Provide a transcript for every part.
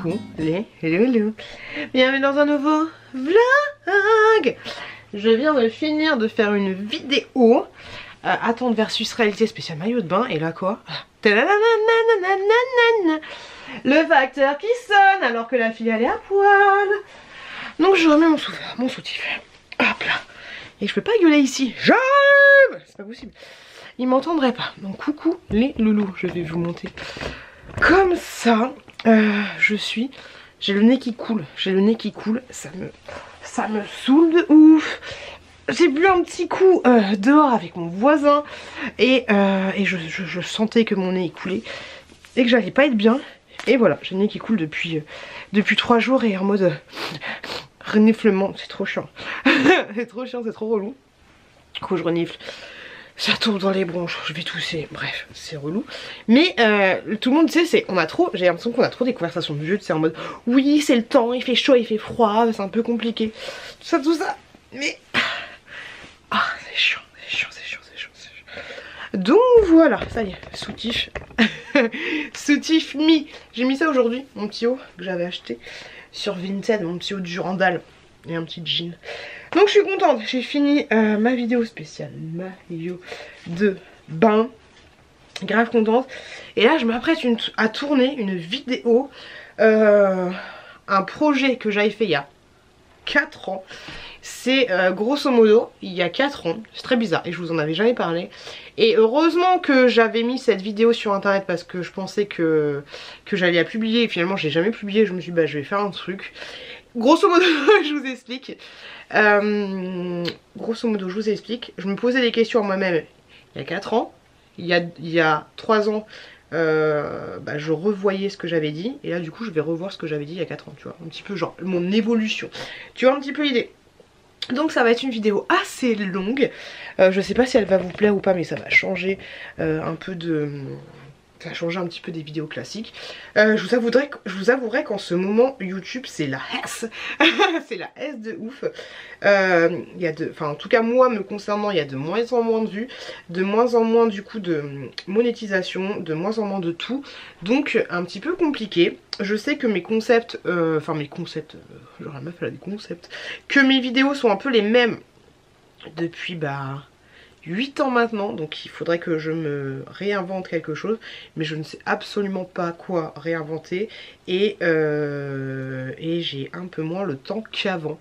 Coucou les loulous, bienvenue dans un nouveau vlog. Je viens de finir de faire une vidéo attente versus réalité spéciale maillot de bain. Et là quoi? Le facteur qui sonne alors que la fille elle est à poil. Donc je remets mon soutif. Hop là. Et je peux pas gueuler ici. J'arrive. C'est pas possible. Ils m'entendraient pas. Donc coucou les loulous, je vais vous monter comme ça. J'ai le nez qui coule. Ça me saoule de ouf. J'ai bu un petit coup dehors avec mon voisin et je sentais que mon nez coulait et que j'allais pas être bien. Et voilà, j'ai le nez qui coule depuis 3 jours et en mode reniflement. C'est trop chiant. C'est trop chiant, c'est trop relou. Du coup je renifle. Ça tombe dans les bronches, je vais tousser, bref, c'est relou. Mais tout le monde, tu sais, j'ai l'impression qu'on a trop des conversations de vieux, tu sais, en mode oui, c'est le temps, il fait chaud, il fait froid, c'est un peu compliqué. Tout ça. Mais c'est chiant. Donc voilà, ça y est, soutif. Soutif mis. J'ai mis ça aujourd'hui, mon petit haut que j'avais acheté sur Vinted, mon petit haut du Randall et un petit jean. Donc je suis contente, j'ai fini ma vidéo spéciale maillot de bain. Grave contente. Et là je m'apprête à tourner une vidéo, un projet que j'avais fait il y a 4 ans. C'est grosso modo il y a 4 ans, c'est très bizarre et je vous en avais jamais parlé. Et heureusement que j'avais mis cette vidéo sur internet parce que je pensais que j'allais la publier et finalement je l'ai jamais publié. Je me suis dit bah je vais faire un truc. Grosso modo je vous explique. Je me posais des questions à moi-même il y a 4 ans. Il y a 3 ans je revoyais ce que j'avais dit. Et là du coup je vais revoir ce que j'avais dit il y a 4 ans, tu vois. Un petit peu genre mon évolution. Tu vois un petit peu l'idée. Donc ça va être une vidéo assez longue. Je sais pas si elle va vous plaire ou pas, mais ça va changer ça va changer un petit peu des vidéos classiques. Je vous avouerai qu'en ce moment YouTube c'est la S. C'est la S de ouf. En tout cas moi me concernant, il y a de moins en moins de vues, de moins en moins du coup de monétisation, de moins en moins de tout. Donc un petit peu compliqué. Je sais que mes concepts, genre la meuf elle a des concepts, que mes vidéos sont un peu les mêmes depuis 8 ans maintenant, donc il faudrait que je me réinvente quelque chose, mais je ne sais absolument pas quoi réinventer et j'ai un peu moins le temps qu'avant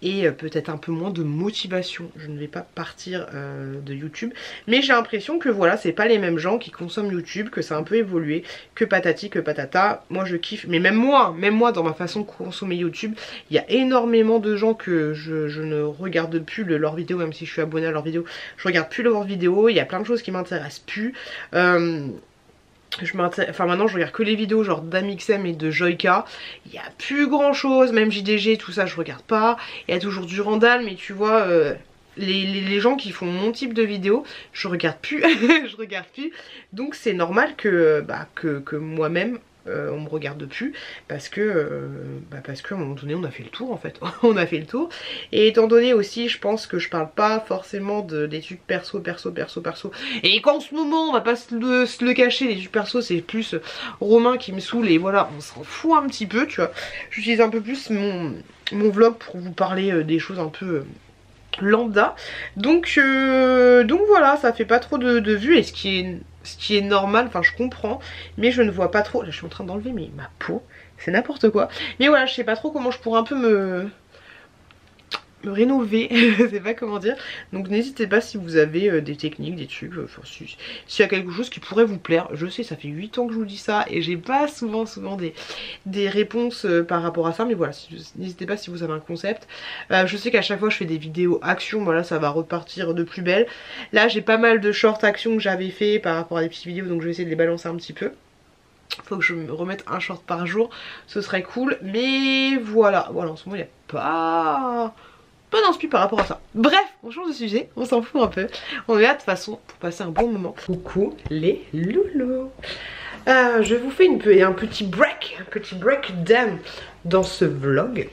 et peut-être un peu moins de motivation. Je ne vais pas partir de YouTube, mais j'ai l'impression que voilà, c'est pas les mêmes gens qui consomment YouTube, que ça a un peu évolué, que patati que patata. Moi je kiffe, mais même moi dans ma façon de consommer YouTube, il y a énormément de gens que je ne regarde plus leurs vidéos, même si je suis abonnée à leurs vidéos, je regarde plus leurs vidéos. Il y a plein de choses qui m'intéressent plus. Maintenant je regarde que les vidéos genre d'Amixem et de Joyka. Il n'y a plus grand chose, même JDG tout ça je regarde pas. Il y a toujours du Randall, mais tu vois les gens qui font mon type de vidéo je regarde plus. Je regarde plus. Donc c'est normal que moi-même on me regarde plus parce que à un moment donné on a fait le tour en fait. On a fait le tour. Et étant donné aussi je pense que je parle pas forcément des trucs perso. Et qu'en ce moment on va pas se le cacher, les trucs perso c'est plus Romain qui me saoule et voilà on s'en fout un petit peu tu vois. J'utilise un peu plus mon vlog pour vous parler des choses un peu lambda. Donc voilà, ça fait pas trop de vues et ce qui est normal, enfin je comprends, mais je ne vois pas trop. Là je suis en train d'enlever ma peau, c'est n'importe quoi. Mais voilà, je sais pas trop comment je pourrais un peu me rénover, je sais pas comment dire. Donc n'hésitez pas si vous avez des techniques, des trucs, s'il y a quelque chose qui pourrait vous plaire. Je sais, ça fait 8 ans que je vous dis ça et j'ai pas souvent des réponses par rapport à ça. Mais voilà, n'hésitez pas si vous avez un concept. Je sais qu'à chaque fois je fais des vidéos action, voilà ça va repartir de plus belle. Là j'ai pas mal de short action que j'avais fait par rapport à des petites vidéos, donc je vais essayer de les balancer un petit peu. Faut que je me remette un short par jour, ce serait cool. Mais voilà, en ce moment il n'y a pas d'inspi par rapport à ça. Bref, on change de sujet, on s'en fout un peu. On est là de toute façon pour passer un bon moment. Coucou les loulous. Je vous fais un petit break down dans ce vlog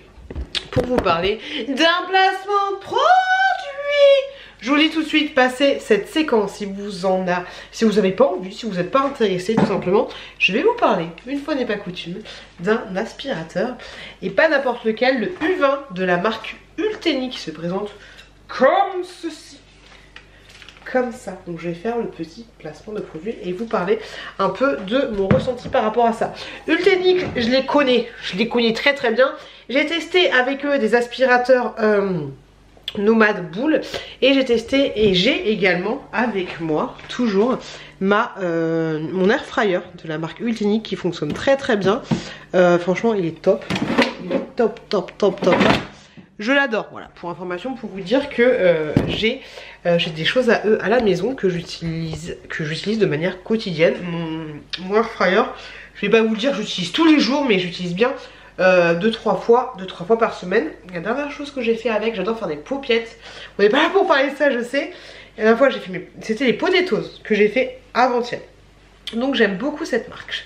pour vous parler d'un placement de produit. Je vous dis tout de suite, passez cette séquence si vous avez pas envie, si vous n'êtes pas intéressé tout simplement. Je vais vous parler, une fois n'est pas coutume, d'un aspirateur. Et pas n'importe lequel, le U20 de la marque Ulteni qui se présente comme ceci. Comme ça. Donc je vais faire le petit placement de produit et vous parler un peu de mon ressenti par rapport à ça. Ulteni, je les connais très très bien. J'ai testé avec eux des aspirateurs Nomad Boule et j'ai testé et j'ai également avec moi toujours mon air fryer de la marque Ulteni qui fonctionne très très bien. Franchement il est top. Il est top top top top. Je l'adore, voilà, pour information, pour vous dire que j'ai des choses à eux à la maison que j'utilise de manière quotidienne. Mon air fryer, je vais pas vous dire que j'utilise tous les jours, mais j'utilise bien 2-3 fois par semaine. La dernière chose que j'ai fait avec, j'adore faire des paupiettes. On n'est pas là pour parler de ça, je sais. La dernière fois, j'ai fait c'était les potatoes que j'ai fait avant-hier. Donc j'aime beaucoup cette marque.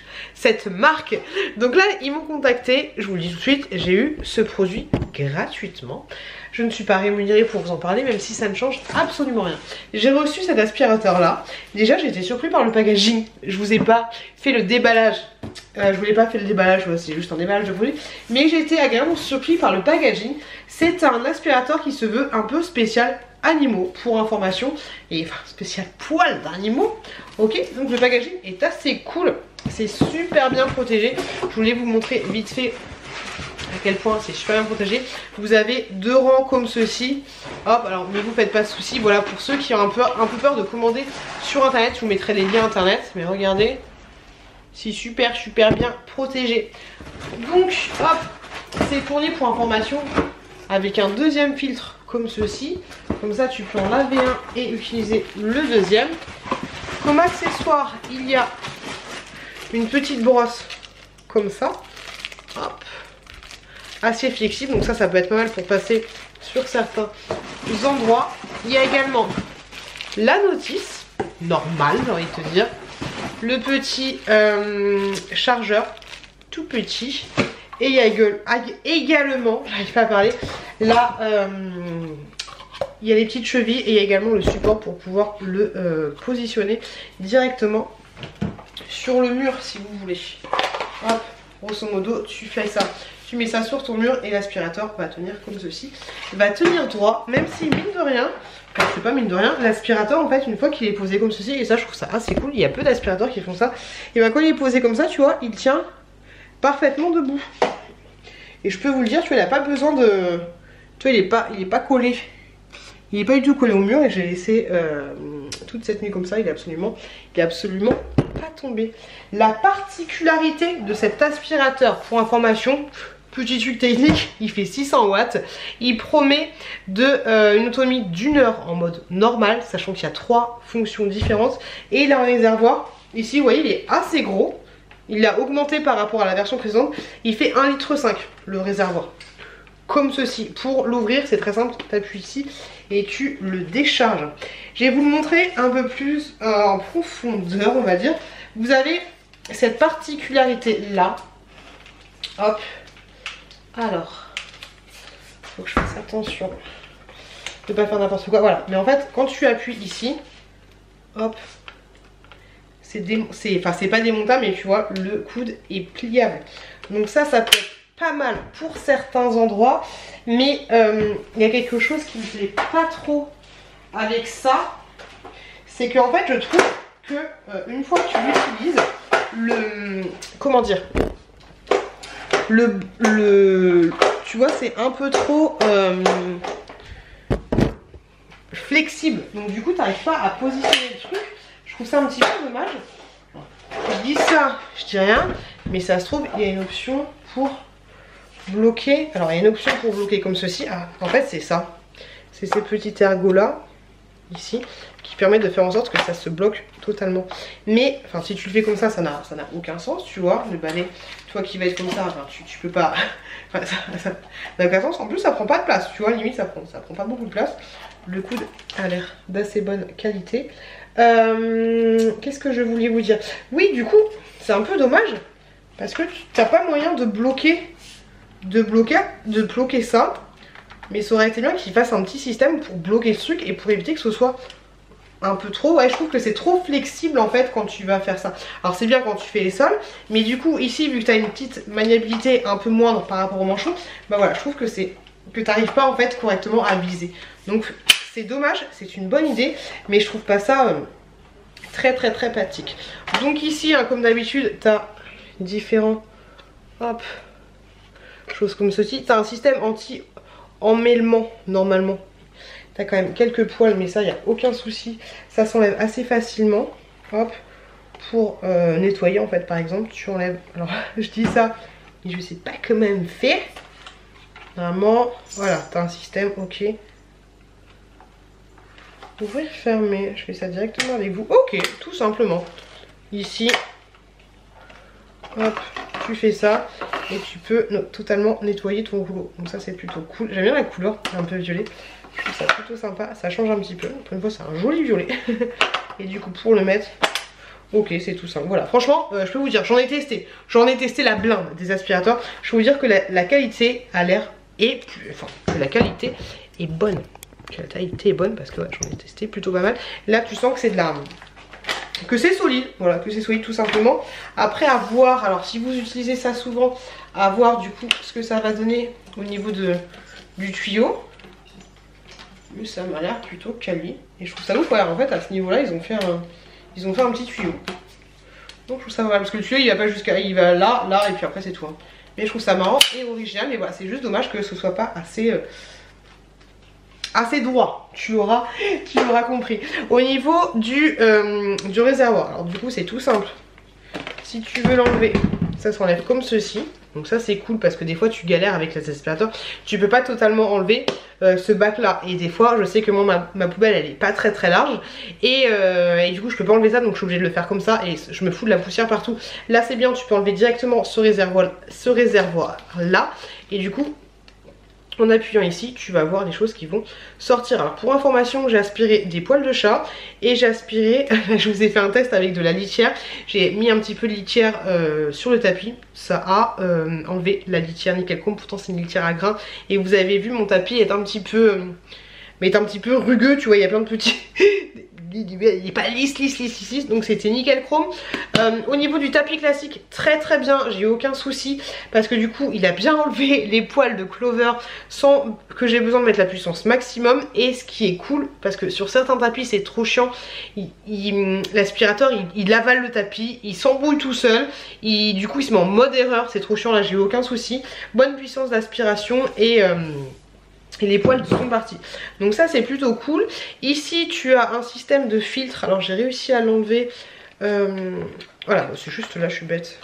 Donc là ils m'ont contacté, je vous le dis tout de suite, j'ai eu ce produit gratuitement. Je ne suis pas rémunérée pour vous en parler, même si ça ne change absolument rien. J'ai reçu cet aspirateur là. Déjà j'ai été surpris par le packaging. Je vous ai pas fait le déballage. Je voulais pas faire le déballage, c'est juste un déballage de produit. Mais j'ai été agréablement surpris par le packaging. C'est un aspirateur qui se veut un peu spécial animaux pour information, et enfin spécial poil d'animaux. Ok, donc le packaging est assez cool, c'est super bien protégé. Je voulais vous montrer vite fait à quel point c'est super bien protégé. Vous avez 2 rangs comme ceci. Hop, alors ne vous faites pas de soucis. Voilà, pour ceux qui ont un peu peur de commander sur internet, je vous mettrai les liens internet, mais regardez, c'est super bien protégé. Donc hop, c'est fourni pour information avec un deuxième filtre comme ceci. Comme ça tu peux en laver un et utiliser le deuxième. Comme accessoire, il y a une petite brosse comme ça. Hop. Assez flexible, donc ça peut être pas mal pour passer sur certains endroits. Il y a également la notice, normale j'ai envie de te dire. Le petit chargeur, tout petit. Et il y a également, j'arrive pas à parler, là il y a les petites chevilles et il y a également le support pour pouvoir le positionner directement sur le mur si vous voulez. Hop, grosso modo tu fais ça, tu mets ça sur ton mur et l'aspirateur va tenir comme ceci. Il va tenir droit, même si mine de rien, enfin c'est pas mine de rien, l'aspirateur en fait une fois qu'il est posé comme ceci, et ça je trouve ça assez cool, il y a peu d'aspirateurs qui font ça, et ben quand il est posé comme ça tu vois, il tient parfaitement debout. Et je peux vous le dire, tu vois, il n'a pas besoin de... Tu vois, il est pas collé. Il n'est pas du tout collé au mur et j'ai laissé toute cette nuit comme ça. Il est absolument pas tombé. La particularité de cet aspirateur, pour information, petit truc technique, il fait 600 watts. Il promet une autonomie d'1 heure en mode normal, sachant qu'il y a 3 fonctions différentes. Et il a un réservoir. Ici, vous voyez, il est assez gros. Il l'a augmenté par rapport à la version précédente. Il fait 1,5 litre le réservoir. Comme ceci. Pour l'ouvrir, c'est très simple. Tu appuies ici et tu le décharges. Je vais vous le montrer un peu plus en profondeur, on va dire. Vous avez cette particularité là. Hop. Alors. Faut que je fasse attention de ne pas faire n'importe quoi. Voilà. Mais en fait, quand tu appuies ici, hop. C'est pas démontable, mais tu vois, le coude est pliable. Donc ça peut être pas mal pour certains endroits. Mais il y a quelque chose qui me plaît pas trop avec ça. C'est qu'en fait, je trouve que une fois que tu l'utilises, comment dire, tu vois, c'est un peu trop flexible. Donc du coup, tu n'arrives pas à positionner le truc. Je trouve ça un petit peu dommage. Je dis ça, je dis rien, mais ça se trouve, il y a une option pour bloquer. Alors, il y a une option pour bloquer comme ceci. Ah, en fait, c'est ça. C'est ces petits ergots là, ici, qui permettent de faire en sorte que ça se bloque totalement. Mais, enfin, si tu le fais comme ça n'a aucun sens, tu vois. Le balai, toi qui va être comme ça, enfin, tu peux pas. Enfin, ça n'a aucun sens. En plus, ça prend pas de place, tu vois. Limite, ça prend pas beaucoup de place. Le coude a l'air d'assez bonne qualité. Qu'est-ce que je voulais vous dire? Oui, du coup, c'est un peu dommage parce que tu n'as pas moyen de bloquer ça mais ça aurait été bien qu'il fasse un petit système pour bloquer ce truc et pour éviter que ce soit un peu trop. Ouais, je trouve que c'est trop flexible en fait quand tu vas faire ça. Alors c'est bien quand tu fais les sols, mais du coup ici vu que tu as une petite maniabilité un peu moindre par rapport au manchon, bah voilà, je trouve que c'est que tu n'arrives pas en fait correctement à viser. Donc c'est dommage, c'est une bonne idée, mais je trouve pas ça très pratique. Donc ici, hein, comme d'habitude, tu as différents hop, choses comme ceci. Tu as un système anti-emmêlement normalement. Tu as quand même quelques poils, mais ça, il n'y a aucun souci. Ça s'enlève assez facilement. Hop, pour nettoyer en fait, par exemple, tu enlèves. Alors, je dis ça, mais je sais pas comment faire. Normalement, voilà, tu as un système, ok. Ouvrir, fermer, je fais ça directement avec vous. Ok, tout simplement. Ici, hop, tu fais ça et tu peux totalement nettoyer ton rouleau. Donc ça c'est plutôt cool. J'aime bien la couleur, un peu violet. Je trouve ça plutôt sympa, ça change un petit peu. Pour une fois c'est un joli violet. Et du coup pour le mettre, ok c'est tout simple. Voilà, franchement je peux vous dire, j'en ai testé la blinde des aspirateurs. Je peux vous dire que la qualité a l'air que la qualité est bonne. Que la qualité est bonne parce que ouais, j'en ai testé plutôt pas mal. Là tu sens que c'est de la... que c'est solide, voilà, que c'est solide tout simplement. Après à voir, alors si vous utilisez ça souvent, à voir du coup ce que ça va donner au niveau du tuyau. Mais ça m'a l'air plutôt quali. Et je trouve ça ouf, ouais, en fait à ce niveau là ils ont fait un petit tuyau. Donc je trouve ça vrai, parce que le tuyau il va pas jusqu'à... il va là, et puis après c'est tout. Hein. Mais je trouve ça marrant et original, mais voilà, c'est juste dommage que ce soit pas assez droit, tu auras compris. Au niveau du réservoir, alors du coup c'est tout simple. Si tu veux l'enlever, ça s'enlève comme ceci. Donc ça c'est cool parce que des fois tu galères avec les aspirateurs. Tu peux pas totalement enlever ce bac là. Et des fois je sais que moi ma poubelle elle est pas très large. Et du coup je peux pas enlever ça, donc je suis obligée de le faire comme ça. Et je me fous de la poussière partout. Là c'est bien, tu peux enlever directement ce réservoir là. Et du coup en appuyant ici, tu vas voir les choses qui vont sortir. Alors pour information, j'ai aspiré des poils de chat et j'ai aspiré, je vous ai fait un test avec de la litière. J'ai mis un petit peu de litière sur le tapis. Ça a enlevé la litière nickel chrome. Pourtant c'est une litière à grains. Et vous avez vu, mon tapis est un petit peu rugueux, tu vois, il y a plein de petits... il n'est pas lisse, donc c'était nickel chrome. Au niveau du tapis classique, très bien, j'ai eu aucun souci parce que du coup il a bien enlevé les poils de Clover sans que j'ai besoin de mettre la puissance maximum. Et ce qui est cool, parce que sur certains tapis c'est trop chiant, l'aspirateur il avale le tapis, il s'embrouille tout seul, du coup il se met en mode erreur, c'est trop chiant. Là j'ai eu aucun souci, bonne puissance d'aspiration et les poils sont partis. Donc ça c'est plutôt cool. Ici tu as un système de filtre. Alors j'ai réussi à l'enlever. Voilà, c'est juste là, je suis bête.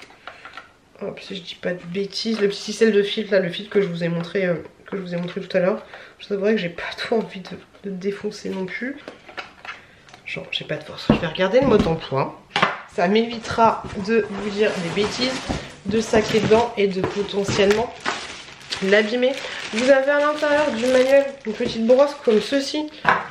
Hop, si je dis pas de bêtises. Le petit système de filtre là, le filtre que je vous ai montré, tout à l'heure. Je sais vrai que j'ai pas trop envie de défoncer non plus. Genre j'ai pas de force. Je vais regarder le mode d'emploi. Ça m'évitera de vous dire des bêtises, de saquer dedans et de potentiellement l'abîmer. Vous avez à l'intérieur du manuel une petite brosse comme ceci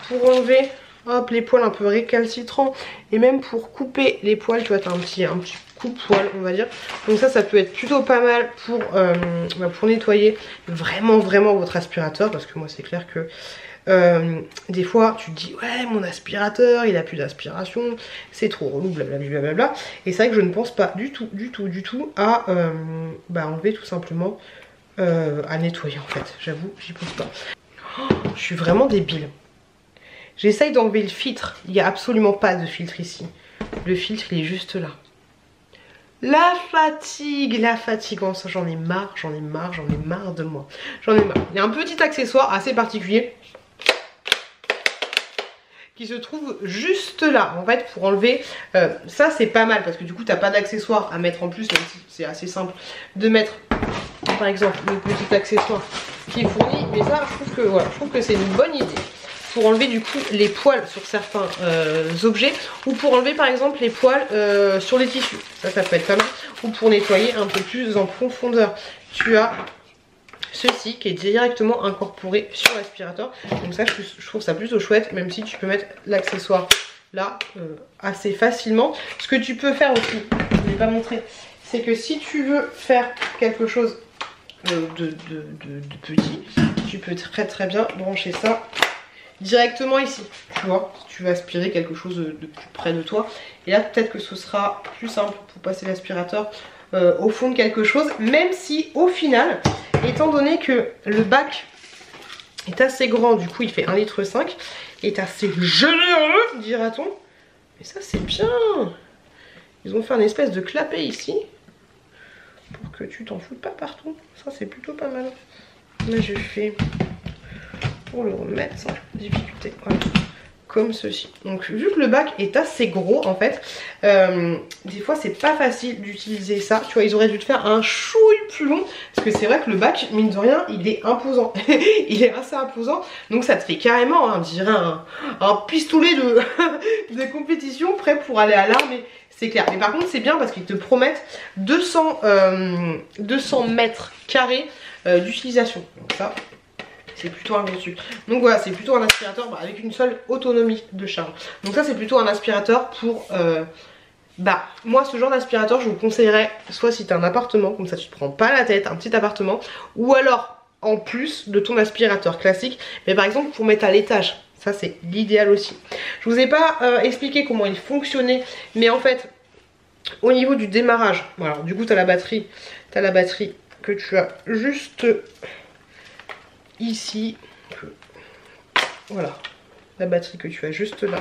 pour enlever hop, les poils un peu récalcitrants et même pour couper les poils. Tu vois, tu as un petit coupe-poil on va dire. Donc ça peut être plutôt pas mal pour nettoyer vraiment votre aspirateur, parce que moi c'est clair que des fois tu te dis ouais mon aspirateur il a plus d'aspiration, c'est trop relou, blablabla. Et c'est vrai que je ne pense pas du tout à enlever tout simplement à nettoyer en fait, j'avoue j'y pense pas. Oh, je suis vraiment débile. J'essaye d'enlever le filtre, il n'y a absolument pas de filtre ici. Le filtre il est juste là. La fatigue, oh, ça j'en ai marre de moi. J'en ai marre. Il y a un petit accessoire assez particulier qui se trouve juste là en fait pour enlever ça. C'est pas mal parce que du coup t'as pas d'accessoire à mettre en plus, même si c'est assez simple de mettre par exemple le petit accessoire qui est fourni. Mais ça je trouve que c'est une bonne idée pour enlever du coup les poils sur certains objets, ou pour enlever par exemple les poils sur les tissus. Ça peut être pas mal, ou pour nettoyer un peu plus en profondeur. Tu as ceci qui est directement incorporé sur l'aspirateur. Donc ça je trouve ça plutôt chouette, même si tu peux mettre l'accessoire là assez facilement. Ce que tu peux faire aussi, je ne l'ai pas montré, c'est que si tu veux faire quelque chose de petit, tu peux très bien brancher ça directement ici, tu vois, si tu veux aspirer quelque chose de plus près de toi. Et là peut-être que ce sera plus simple pour passer l'aspirateur au fond de quelque chose, même si au final, étant donné que le bac est assez grand, du coup il fait 1,5 litre, est assez généreux, dira-t-on. Mais ça c'est bien. Ils ont fait un espèce de clapet ici pour que tu t'en fous pas partout. Ça c'est plutôt pas mal. Là je fais pour le remettre sans difficulté, voilà, comme ceci. Donc vu que le bac est assez gros en fait, des fois c'est pas facile d'utiliser ça, tu vois, ils auraient dû te faire un chouille plus long, parce que c'est vrai que le bac, mine de rien, il est imposant. Il est assez imposant, donc ça te fait carrément, hein, je dirais un pistolet de, de compétition prêt pour aller à l'armée, c'est clair. Mais par contre c'est bien parce qu'ils te promettent 200 mètres carrés d'utilisation, donc ça c'est plutôt un gros truc. Donc voilà, c'est plutôt un aspirateur avec une seule autonomie de charge. Donc ça c'est plutôt un aspirateur pour... moi ce genre d'aspirateur je vous conseillerais soit si tu as un appartement, comme ça tu te prends pas la tête, un petit appartement, ou alors en plus de ton aspirateur classique, mais par exemple pour mettre à l'étage. Ça c'est l'idéal aussi. Je vous ai pas expliqué comment il fonctionnait, mais en fait au niveau du démarrage, voilà, du coup tu as la batterie que tu as juste ici, voilà, la batterie que tu as juste là.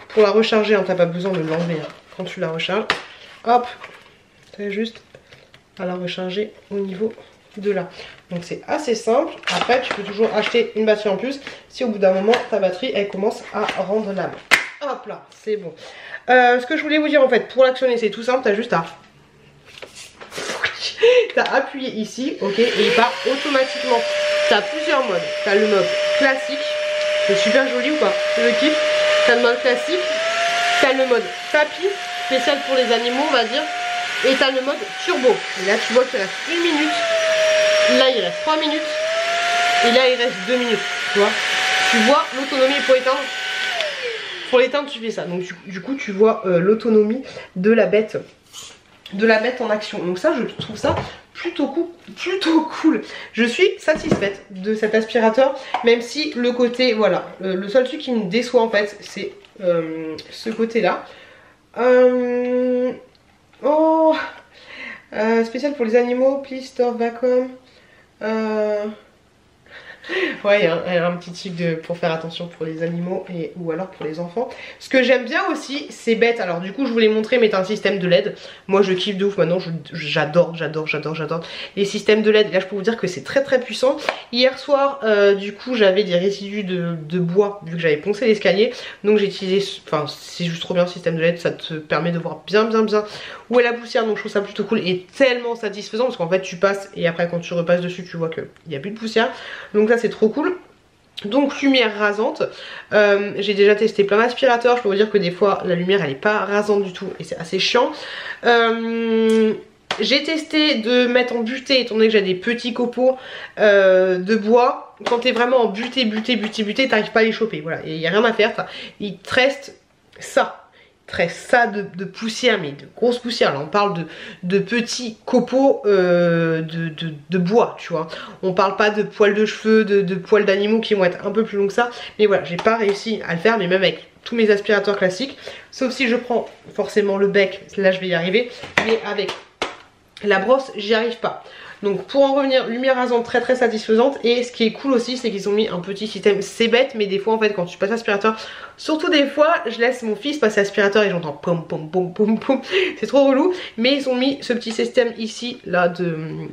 Pour la recharger, hein, t'as pas besoin de l'enlever, hein. Quand tu la recharges, hop, t'as juste à la recharger au niveau de là. Donc c'est assez simple. Après tu peux toujours acheter une batterie en plus si au bout d'un moment ta batterie elle commence à rendre l'âme. Hop là, c'est bon. Ce que je voulais vous dire en fait, pour l'actionner c'est tout simple, t'as juste à... T'as appuyé ici, ok, et il part automatiquement. T'as plusieurs modes. T'as le mode classique, c'est super joli ou pas? Je le kiffe. T'as le mode classique, t'as le mode tapis, spécial pour les animaux on va dire, et t'as le mode turbo. Et là tu vois qu'il reste 1 minute, là il reste 3 minutes, et là il reste 2 minutes, tu vois. Tu vois l'autonomie pour éteindre. Pour l'éteindre tu fais ça. Donc du coup tu vois l'autonomie de la bête. En action. Donc ça je trouve ça plutôt cool. Je suis satisfaite de cet aspirateur, même si le côté, voilà, le seul truc qui me déçoit en fait c'est ce côté là. Spécial pour les animaux, please store vacuum. Ouais, il y a un petit truc pour faire attention pour les animaux ou alors pour les enfants. Ce que j'aime bien aussi, c'est bête. Alors du coup, je vous l'ai montré, mais t'as un système de LED. Moi, je kiffe de ouf. Maintenant, j'adore les systèmes de LED. Et là, je peux vous dire que c'est très puissant. Hier soir, du coup, j'avais des résidus de bois, vu que j'avais poncé l'escalier. Donc j'ai utilisé, enfin, c'est juste trop bien le système de LED. Ça te permet de voir bien où est la poussière. Donc je trouve ça plutôt cool et tellement satisfaisant parce qu'en fait, tu passes et après, quand tu repasses dessus, tu vois qu'il n'y a plus de poussière. Donc là c'est trop cool. Donc lumière rasante, j'ai déjà testé plein d'aspirateurs, je peux vous dire que des fois la lumière elle est pas rasante du tout et c'est assez chiant. J'ai testé de mettre en butée étant donné que j'ai des petits copeaux de bois. Quand t'es vraiment en butée, t'arrives pas à les choper, voilà, il n'y a rien à faire, il te reste ça. De poussière, mais de grosse poussière. Là on parle de petits copeaux de bois, tu vois. On parle pas de poils de cheveux, de poils d'animaux qui vont être un peu plus longs que ça. Mais voilà, j'ai pas réussi à le faire, mais même avec tous mes aspirateurs classiques, sauf si je prends forcément le bec, là je vais y arriver, mais avec la brosse j'y arrive pas. Donc pour en revenir, lumière rasante très satisfaisante. Et ce qui est cool aussi c'est qu'ils ont mis un petit système, c'est bête mais des fois en fait quand tu passes aspirateur, surtout des fois je laisse mon fils passer aspirateur et j'entends pom c'est trop relou. Mais ils ont mis ce petit système ici là de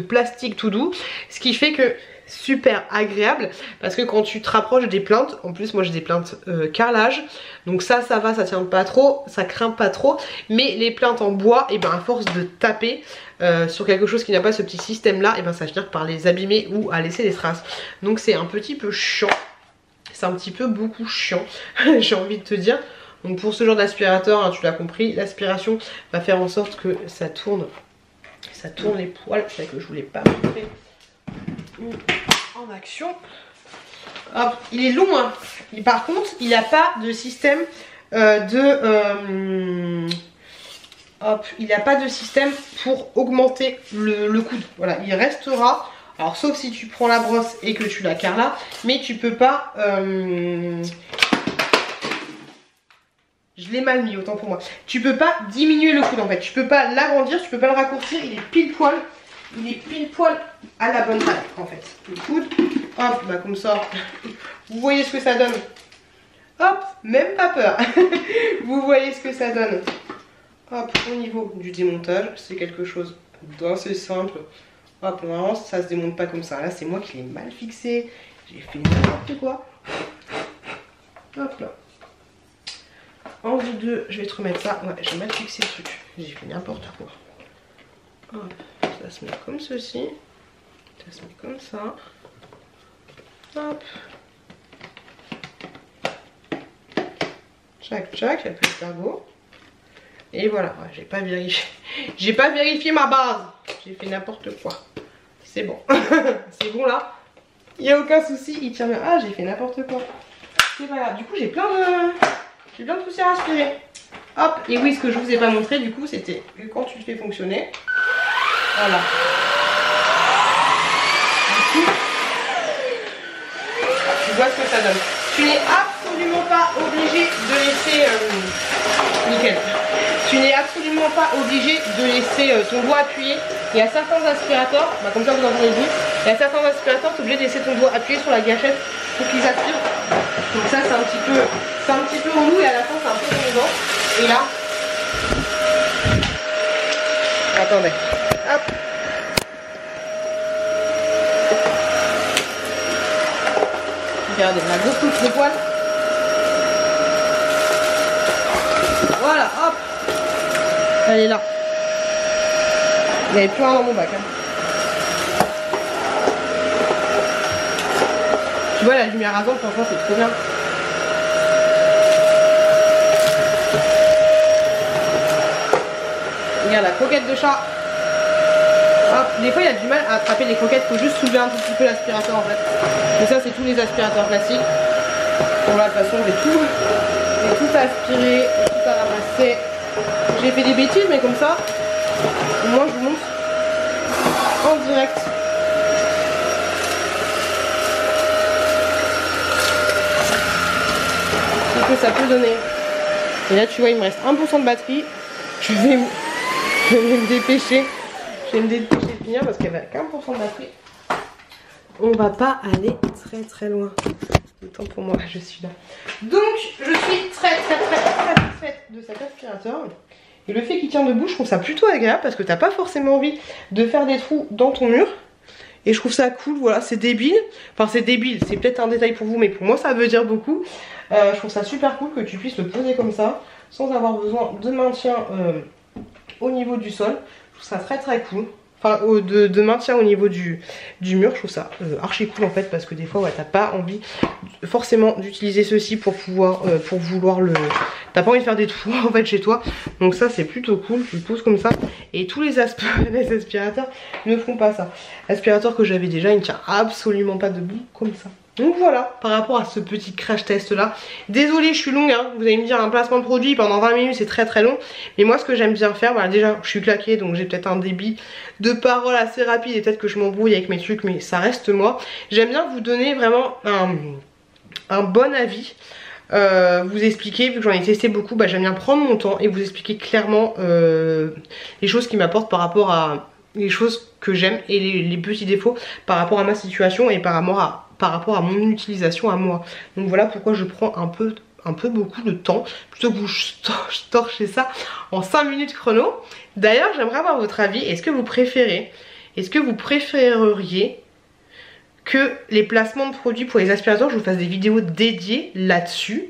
plastique tout doux, ce qui fait que super agréable parce que quand tu te rapproches des plaintes, en plus moi j'ai des plaintes carrelage, donc ça va, ça tient pas trop, ça craint pas trop, mais les plaintes en bois, et ben à force de taper sur quelque chose qui n'a pas ce petit système là, et ben ça va finir par les abîmer ou à laisser des traces. Donc c'est un petit peu chiant, c'est un petit peu beaucoup chiant j'ai envie de te dire. Donc pour ce genre d'aspirateur, hein, tu l'as compris, l'aspiration va faire en sorte que ça tourne les poils. C'est vrai que je voulais pas montrer en action. Hop, il est long hein. Et par contre il n'a pas de système hop, il n'a pas de système pour augmenter le coude. Voilà, il restera Alors sauf si tu prends la brosse et que tu la carres là, mais tu peux pas... Je l'ai mal mis, autant pour moi. Tu peux pas diminuer le coude en fait. Tu peux pas l'agrandir, tu peux pas le raccourcir. Il est pile poil. Il est pile poil à la bonne taille en fait. Le coude, hop, bah comme ça. Vous voyez ce que ça donne. Hop, même pas peur. Vous voyez ce que ça donne. Hop, au niveau du démontage, c'est quelque chose d'assez simple. Hop, normalement ça se démonte pas comme ça. Là c'est moi qui l'ai mal fixé. J'ai fait n'importe quoi. Hop là. En vue 2, je vais te remettre ça. Ouais, j'ai mal fixé le truc. J'ai fait n'importe quoi. Hop, ça se met comme ceci. Ça se met comme ça. Hop. Tchac, tchac, la petite ergot. Et voilà, ouais, j'ai pas vérifié. J'ai pas vérifié ma base. J'ai fait n'importe quoi. C'est bon. C'est bon là. Il n'y a aucun souci. Il tient bien. Ah, j'ai fait n'importe quoi. C'est pas grave. Du coup, j'ai plein de poussière à aspirer. Hop. Et oui, ce que je vous ai pas montré, du coup, c'était que quand tu le fais fonctionner. Voilà. Du coup, tu vois ce que ça donne. Tu n'es absolument pas obligé de laisser... nickel. Tu n'es absolument pas obligé de laisser ton doigt appuyé. Il y a certains aspirateurs, bah comme ça vous entendez le bruit, il y a certains aspirateurs, tu es obligé de laisser ton doigt appuyé sur la gâchette pour qu'ils aspirent. Donc ça c'est un petit peu relou et à la fin c'est un peu redondant. Et là, attendez, hop. Regardez, la grosse touche de poil. Voilà, hop. Elle est là. Il n'y avait plus un dans mon bac. Hein. Tu vois la lumière avant, franchement c'est trop bien. Regarde la croquette de chat. Hop. Des fois il y a du mal à attraper les croquettes, il faut juste soulever un tout petit peu l'aspirateur en fait. Mais ça c'est tous les aspirateurs classiques. Bon là de toute façon j'ai tout aspiré, tout à ramasser. J'ai fait des bêtises mais comme ça, au moins je vous montre en direct. Ce que ça peut donner. Et là tu vois il me reste 1% de batterie. Je vais me dépêcher. Je vais me dépêcher de finir parce qu'elle a 1% de batterie. On va pas aller très loin. Autant pour moi, je suis là. Donc je suis très satisfaite de cet aspirateur. Et le fait qu'il tient debout, je trouve ça plutôt agréable parce que t'as pas forcément envie de faire des trous dans ton mur. Et je trouve ça cool, voilà, c'est débile. Enfin c'est débile, c'est peut-être un détail pour vous, mais pour moi ça veut dire beaucoup. Je trouve ça super cool que tu puisses le poser comme ça, sans avoir besoin de maintien au niveau du sol. Je trouve ça très cool. Enfin de maintien au niveau du mur, je trouve ça archi cool en fait, parce que des fois ouais, t'as pas envie forcément d'utiliser ceci pour pouvoir t'as pas envie de faire des trous en fait chez toi, donc ça c'est plutôt cool. Tu le poses comme ça et tous les aspirateurs ne font pas ça. L'aspirateur que j'avais déjà il ne tient absolument pas debout comme ça. Donc voilà, par rapport à ce petit crash test là. Désolée, je suis longue, hein. Vous allez me dire un placement de produit pendant 20 minutes c'est très long. Mais moi ce que j'aime bien faire, voilà, déjà je suis claquée donc j'ai peut-être un débit de parole assez rapide et peut-être que je m'embrouille avec mes trucs, mais ça reste moi. J'aime bien vous donner vraiment un bon avis. Vous expliquer, vu que j'en ai testé beaucoup, bah, j'aime bien prendre mon temps et vous expliquer clairement les choses qui m'apportent par rapport à les choses que j'aime et les petits défauts par rapport à ma situation et par rapport à mon utilisation à moi. Donc voilà pourquoi je prends un peu beaucoup de temps plutôt que vous torchez ça en 5 minutes chrono. D'ailleurs j'aimerais avoir votre avis. Est-ce que vous préféreriez que les placements de produits pour les aspirateurs, je vous fasse des vidéos dédiées là-dessus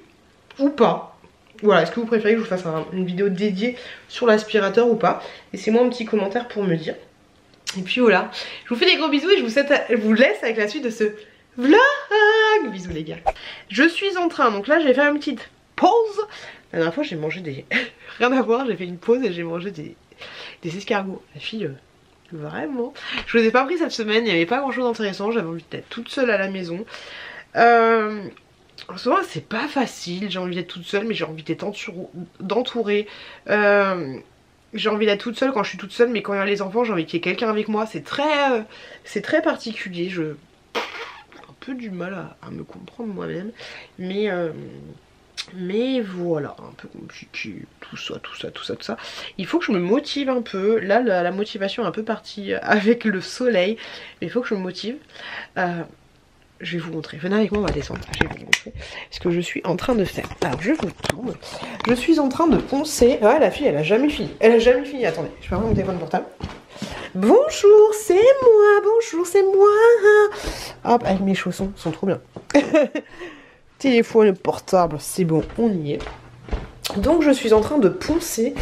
ou pas? Voilà, est-ce que vous préférez que je vous fasse une vidéo dédiée sur l'aspirateur ou pas? Laissez-moi un petit commentaire pour me dire. Et puis voilà, je vous fais des gros bisous et je vous laisse avec la suite de ce vlog. Bisous les gars. Je suis en train, donc là j'ai fait une petite pause. La dernière fois j'ai mangé des... Rien à voir, j'ai fait une pause et j'ai mangé des escargots. La fille... Vraiment. Je vous ai pas pris cette semaine, il n'y avait pas grand chose d'intéressant, j'avais envie d'être toute seule à la maison. En ce moment c'est pas facile, j'ai envie d'être toute seule mais j'ai envie d'être entourée. j'ai envie d'être toute seule quand je suis toute seule, mais quand il y a les enfants j'ai envie qu'il y ait quelqu'un avec moi. C'est très particulier, j'ai un peu du mal à me comprendre moi-même, mais voilà, un peu compliqué, tout ça. Il faut que je me motive un peu. Là la motivation est un peu partie avec le soleil, mais il faut que je me motive. Je vais vous montrer, venez avec moi, on va descendre. Je vais vous montrer ce que je suis en train de faire. Alors je vous tourne. Je suis en train de poncer. Ouais, la fille elle a jamais fini. Attendez, je vais prendre mon téléphone portable. Bonjour, c'est moi. Hop, avec mes chaussons, ils sont trop bien. Téléphone portable, c'est bon, on y est. Donc je suis en train de poncer,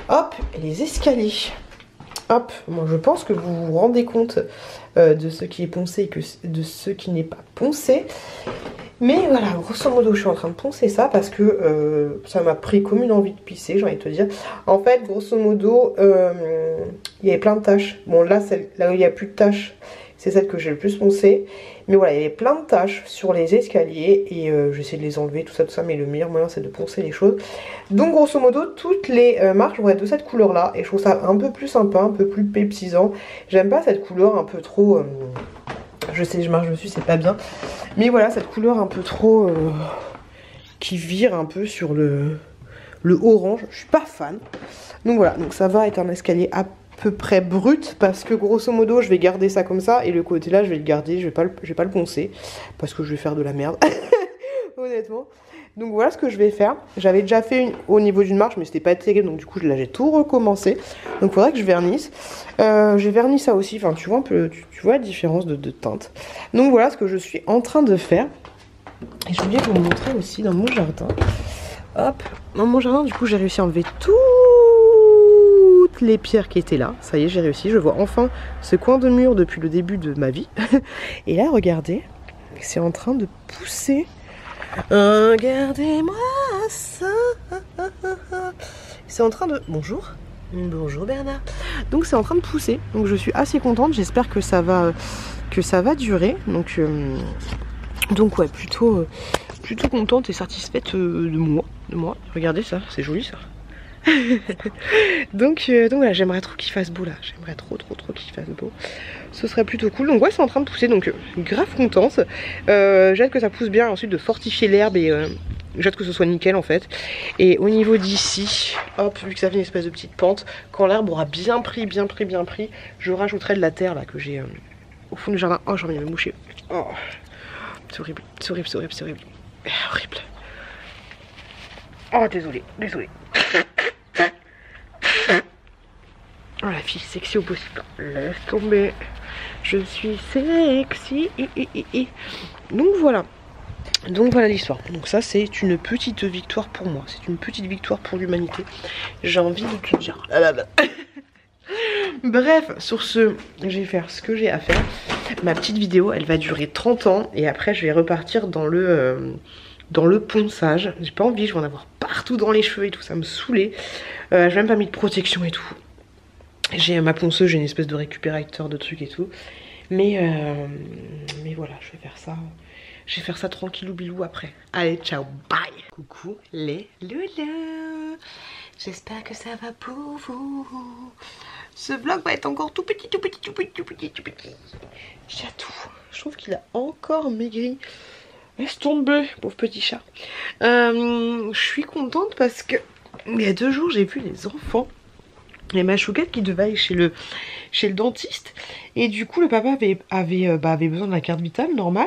hop, les escaliers. Hop, moi je pense que vous vous rendez compte de ce qui est poncé et de ce qui n'est pas poncé. Mais voilà, grosso modo je suis en train de poncer ça parce que ça m'a pris comme une envie de pisser, j'ai envie de te dire. En fait, grosso modo, il y avait plein de taches. Bon là où il n'y a plus de taches, c'est celle que j'ai le plus poncée. Mais voilà, il y avait plein de taches sur les escaliers et j'essaie de les enlever, tout ça, mais le meilleur moyen c'est de poncer les choses. Donc grosso modo, toutes les marches vont être de cette couleur là et je trouve ça un peu plus sympa, un peu plus pépsisant. J'aime pas cette couleur un peu trop... je sais, je marche dessus, c'est pas bien. Mais voilà, cette couleur un peu trop... qui vire un peu sur le orange. Je suis pas fan. Donc voilà, donc ça va être un escalier à peu près brut parce que grosso modo je vais garder ça comme ça et le côté là je vais le garder, je vais pas le poncer parce que je vais faire de la merde honnêtement. Donc voilà ce que je vais faire. J'avais déjà fait au niveau d'une marche mais c'était pas terrible, donc du coup là j'ai tout recommencé. Donc faudrait que je vernisse. J'ai verni ça aussi, enfin tu vois un peu, tu vois la différence de teinte. Donc voilà ce que je suis en train de faire. Et je voulais vous montrer aussi dans mon jardin. Hop, dans mon jardin du coup j'ai réussi à enlever toutes les pierres qui étaient là. Ça y est, j'ai réussi. Je vois enfin ce coin de mur depuis le début de ma vie. Et là regardez, c'est en train de pousser. Regardez-moi ça. C'est en train de... Bonjour Bernard. Donc c'est en train de pousser. Donc je suis assez contente. J'espère que ça va durer. Donc ouais, plutôt contente et satisfaite de moi. Regardez ça, c'est joli ça. donc voilà, j'aimerais trop qu'il fasse beau là. J'aimerais trop qu'il fasse beau. Ce serait plutôt cool. Donc ouais, c'est en train de pousser, donc grave contente. J'ai hâte que ça pousse bien, ensuite de fortifier l'herbe et j'ai hâte que ce soit nickel en fait. Et au niveau d'ici, hop, vu que ça fait une espèce de petite pente, quand l'herbe aura bien pris, je rajouterai de la terre là que j'ai au fond du jardin. Oh, j'ai envie de me moucher. Oh, c'est horrible. Horrible. Oh, désolé. Oh la fille sexy au possible. Laisse tomber. Je suis sexy. Donc voilà l'histoire. Donc ça c'est une petite victoire pour moi. C'est une petite victoire pour l'humanité. J'ai envie de te dire. Bref, sur ce, je vais faire ce que j'ai à faire. Ma petite vidéo, elle va durer 30 ans. Et après je vais repartir dans le ponçage. J'ai pas envie, je vais en avoir partout dans les cheveux et tout. Ça me saoulait. J'ai même pas mis de protection et tout. J'ai ma ponceuse, j'ai une espèce de récupérateur de trucs et tout. Mais voilà, je vais faire ça. Je vais faire ça tranquillou bilou après. Allez, ciao, bye. Coucou les loulous. J'espère que ça va pour vous. Ce vlog va être encore tout petit. Chatou, je trouve qu'il a encore maigri. Laisse tomber, pauvre petit chat. Je suis contente parce que il y a 2 jours, j'ai vu les enfants. Il y a ma chouquette qui devait aller chez le dentiste. Et du coup, le papa avait besoin de la carte vitale normale.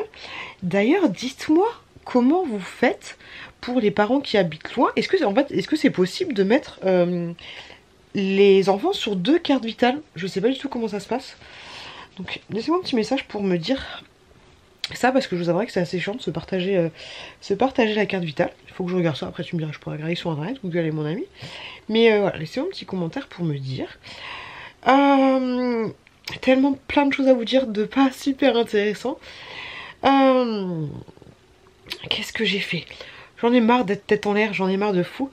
D'ailleurs, dites-moi comment vous faites pour les parents qui habitent loin. Est-ce que c'est possible de mettre les enfants sur 2 cartes vitales? Je sais pas du tout comment ça se passe. Donc, laissez-moi un petit message pour me dire ça, parce que je vous avouerai que c'est assez chiant de se partager la carte vitale. Il faut que je regarde ça, après tu me diras, je pourrais regarder sur internet, Google est mon ami. Mais voilà, laissez-moi un petit commentaire pour me dire. Tellement plein de choses à vous dire, de pas super intéressant. Qu'est-ce que j'ai fait? J'en ai marre d'être tête en l'air, j'en ai marre de fou.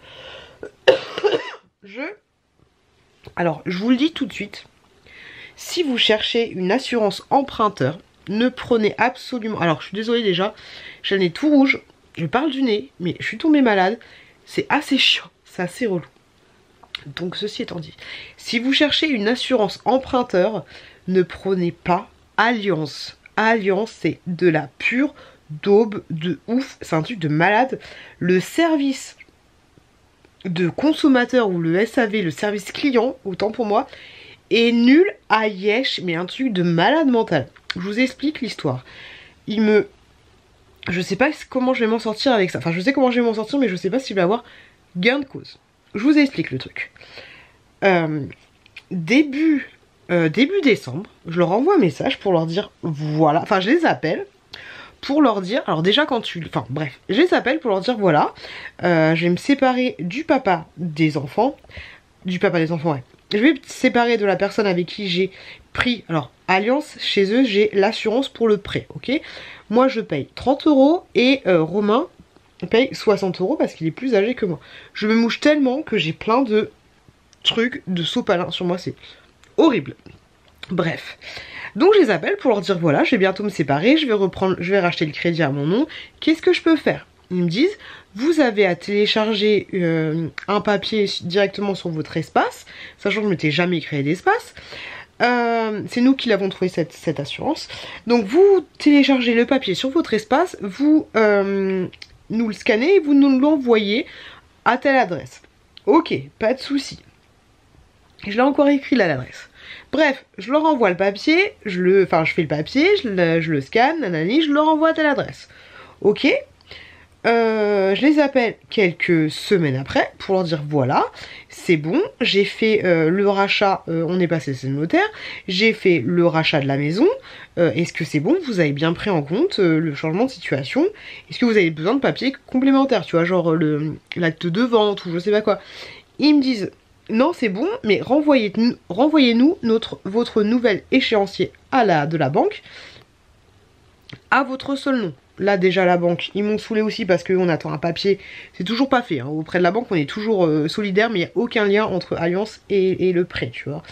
Alors, je vous le dis tout de suite. Si vous cherchez une assurance emprunteur, ne prenez absolument... Alors, je suis désolée déjà, j'ai le nez tout rouge, je parle du nez, mais je suis tombée malade. C'est assez chiant, c'est assez relou. Donc ceci étant dit, si vous cherchez une assurance emprunteur, ne prenez pas Allianz. Allianz, c'est de la pure daube de ouf, c'est un truc de malade. Le service de consommateur ou le SAV, le service client, autant pour moi, est nul à yesh, mais un truc de malade mental. Je vous explique l'histoire. Je sais pas comment je vais m'en sortir avec ça. Enfin, je sais comment je vais m'en sortir, mais je sais pas si je vais avoir gain de cause. Je vous explique le truc. Début décembre, je leur envoie un message pour leur dire voilà. Enfin, je les appelle pour leur dire. Alors déjà enfin bref, je les appelle pour leur dire voilà. Je vais me séparer du papa des enfants. Du papa des enfants, ouais. Je vais me séparer de la personne avec qui j'ai pris. Alors, Allianz, chez eux, j'ai l'assurance pour le prêt, ok. Moi, je paye 30 € et Romain paye 60 € parce qu'il est plus âgé que moi. Je me mouche tellement que j'ai plein de trucs de sopalin sur moi, c'est horrible. Bref. Donc je les appelle pour leur dire voilà, je vais bientôt me séparer, je vais racheter le crédit à mon nom. Qu'est-ce que je peux faire? Ils me disent vous avez à télécharger un papier directement sur votre espace, sachant que je ne m'étais jamais créé d'espace. C'est nous qui l'avons trouvé cette assurance. Donc vous téléchargez le papier sur votre espace, vous nous le scannez et vous nous l'envoyez à telle adresse. Ok, pas de souci. Je l'ai encore écrit là l'adresse. Bref, je leur envoie le papier, je fais le papier, je le scanne, nanani, je leur envoie à telle adresse. Ok. Je les appelle quelques semaines après pour leur dire voilà, c'est bon, j'ai fait le rachat, on est passé chez le notaire, j'ai fait le rachat de la maison, est-ce que c'est bon, vous avez bien pris en compte le changement de situation, est-ce que vous avez besoin de papiers complémentaires, tu vois, genre l'acte de vente ou je sais pas quoi. Ils me disent non c'est bon, mais renvoyez-nous votre nouvel échéancier de la banque à votre seul nom. Là déjà la banque, ils m'ont saoulé aussi parce qu'on attend un papier, c'est toujours pas fait, hein. Auprès de la banque on est toujours solidaire, mais il n'y a aucun lien entre Allianz et le prêt, tu vois.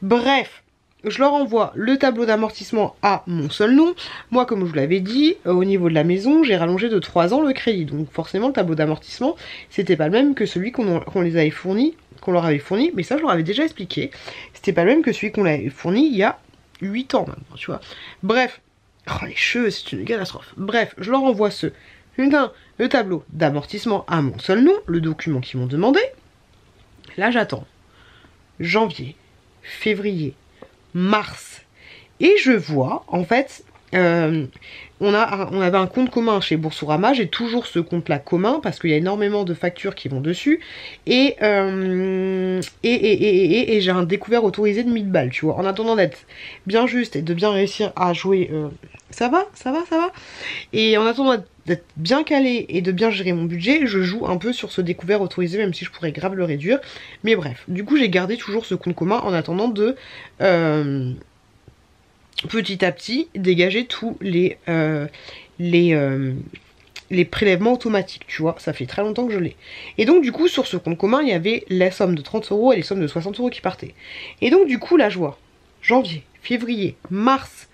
Bref, je leur envoie le tableau d'amortissement à mon seul nom. Moi comme je vous l'avais dit, au niveau de la maison, j'ai rallongé de 3 ans le crédit, donc forcément le tableau d'amortissement, c'était pas le même que celui qu'on leur avait fourni, mais ça je leur avais déjà expliqué, c'était pas le même que celui qu'on avait fourni il y a 8 ans maintenant, tu vois. Bref. Oh les cheveux, c'est une catastrophe. Bref, je leur envoie le tableau d'amortissement à mon seul nom, le document qu'ils m'ont demandé. Là j'attends janvier, février, mars. Et je vois, en fait, on avait un compte commun chez Boursorama, j'ai toujours ce compte là commun parce qu'il y a énormément de factures qui vont dessus et j'ai un découvert autorisé de 1000 balles, tu vois, en attendant d'être bien juste et de bien réussir à jouer, ça va, et en attendant d'être bien calé et de bien gérer mon budget, je joue un peu sur ce découvert autorisé, même si je pourrais grave le réduire, mais bref, du coup j'ai gardé toujours ce compte commun en attendant de petit à petit dégager tous les prélèvements automatiques, tu vois, ça fait très longtemps que je l'ai. Et donc du coup sur ce compte commun il y avait la somme de 30 € et les sommes de 60 € qui partaient. Et donc du coup là je vois janvier, février, mars,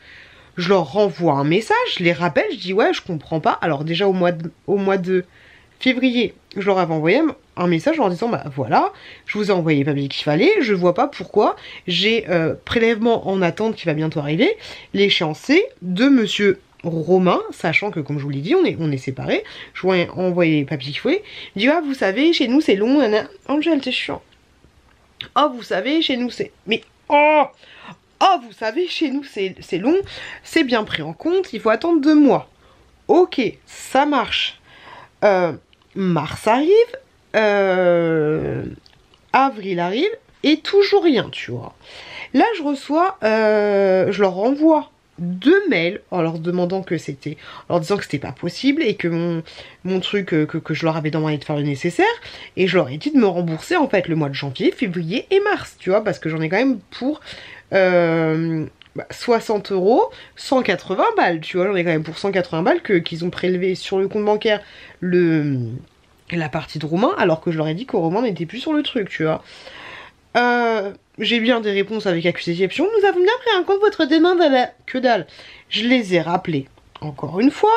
je leur renvoie un message, je les rappelle, je dis ouais je comprends pas. Alors déjà au mois de février, je leur avais envoyé un message en leur disant bah voilà, je vous ai envoyé les papiers qu'il fallait, je vois pas pourquoi j'ai prélèvement en attente qui va bientôt arriver, l'échéancier de monsieur Romain, sachant que comme je vous l'ai dit, on est séparés, je vous ai envoyé les papiers qu'il fallait, il dit ah vous savez chez nous c'est long, Angel c'est chiant, oh vous savez chez nous c'est, mais oh vous savez chez nous c'est long, c'est bien pris en compte, il faut attendre 2 mois, ok ça marche. Mars arrive, avril arrive, et toujours rien, tu vois. Là, je reçois, je leur renvoie 2 mails en leur demandant que c'était, en leur disant que c'était pas possible et que mon truc, que je leur avais demandé de faire le nécessaire, et je leur ai dit de me rembourser en fait le mois de janvier, février et mars, tu vois, parce que j'en ai quand même pour 60 €, 180 balles, tu vois, j'en ai quand même pour 180 balles qu'ils ont prélevé sur le compte bancaire la partie de Romain, alors que je leur ai dit que Romain n'était plus sur le truc, tu vois. J'ai bien des réponses avec accusation, nous avons bien pris en compte votre demande à la... Que dalle. Je les ai rappelés encore une fois,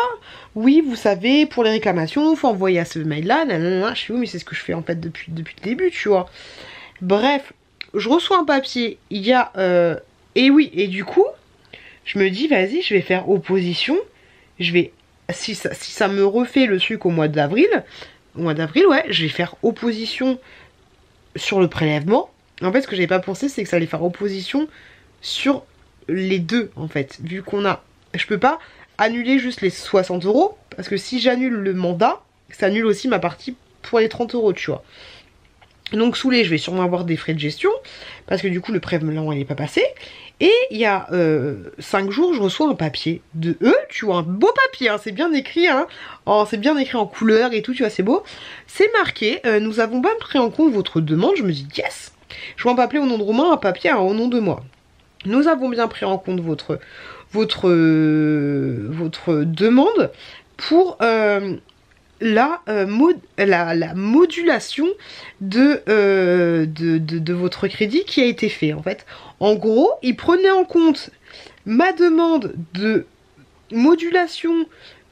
oui vous savez pour les réclamations, il faut envoyer à ce mail là, nanana. Je suis où mais c'est ce que je fais en fait depuis le début, tu vois. Bref, je reçois un papier, il y a... et oui, et du coup, je me dis, vas-y, je vais faire opposition. Je vais... Si ça me refait le truc au mois d'avril, ouais, je vais faire opposition sur le prélèvement. En fait, ce que j'avais pas pensé, c'est que ça allait faire opposition sur les deux, en fait. Vu qu'on a... Je peux pas annuler juste les 60 €, parce que si j'annule le mandat, ça annule aussi ma partie pour les 30 €, tu vois. Donc saoulé, je vais sûrement avoir des frais de gestion, parce que du coup le prélèvement il n'est pas passé. Et il y a 5 jours, je reçois un papier de eux, tu vois, un beau papier, hein, c'est bien écrit, hein, oh, c'est bien écrit en couleur et tout, tu vois, c'est beau. C'est marqué, nous avons bien pris en compte votre demande, je me dis yes, je vois un papier au nom de Romain, un papier au nom de moi. Nous avons bien pris en compte votre demande pour la modulation de votre crédit qui a été fait en fait. En gros, ils prenaient en compte ma demande de modulation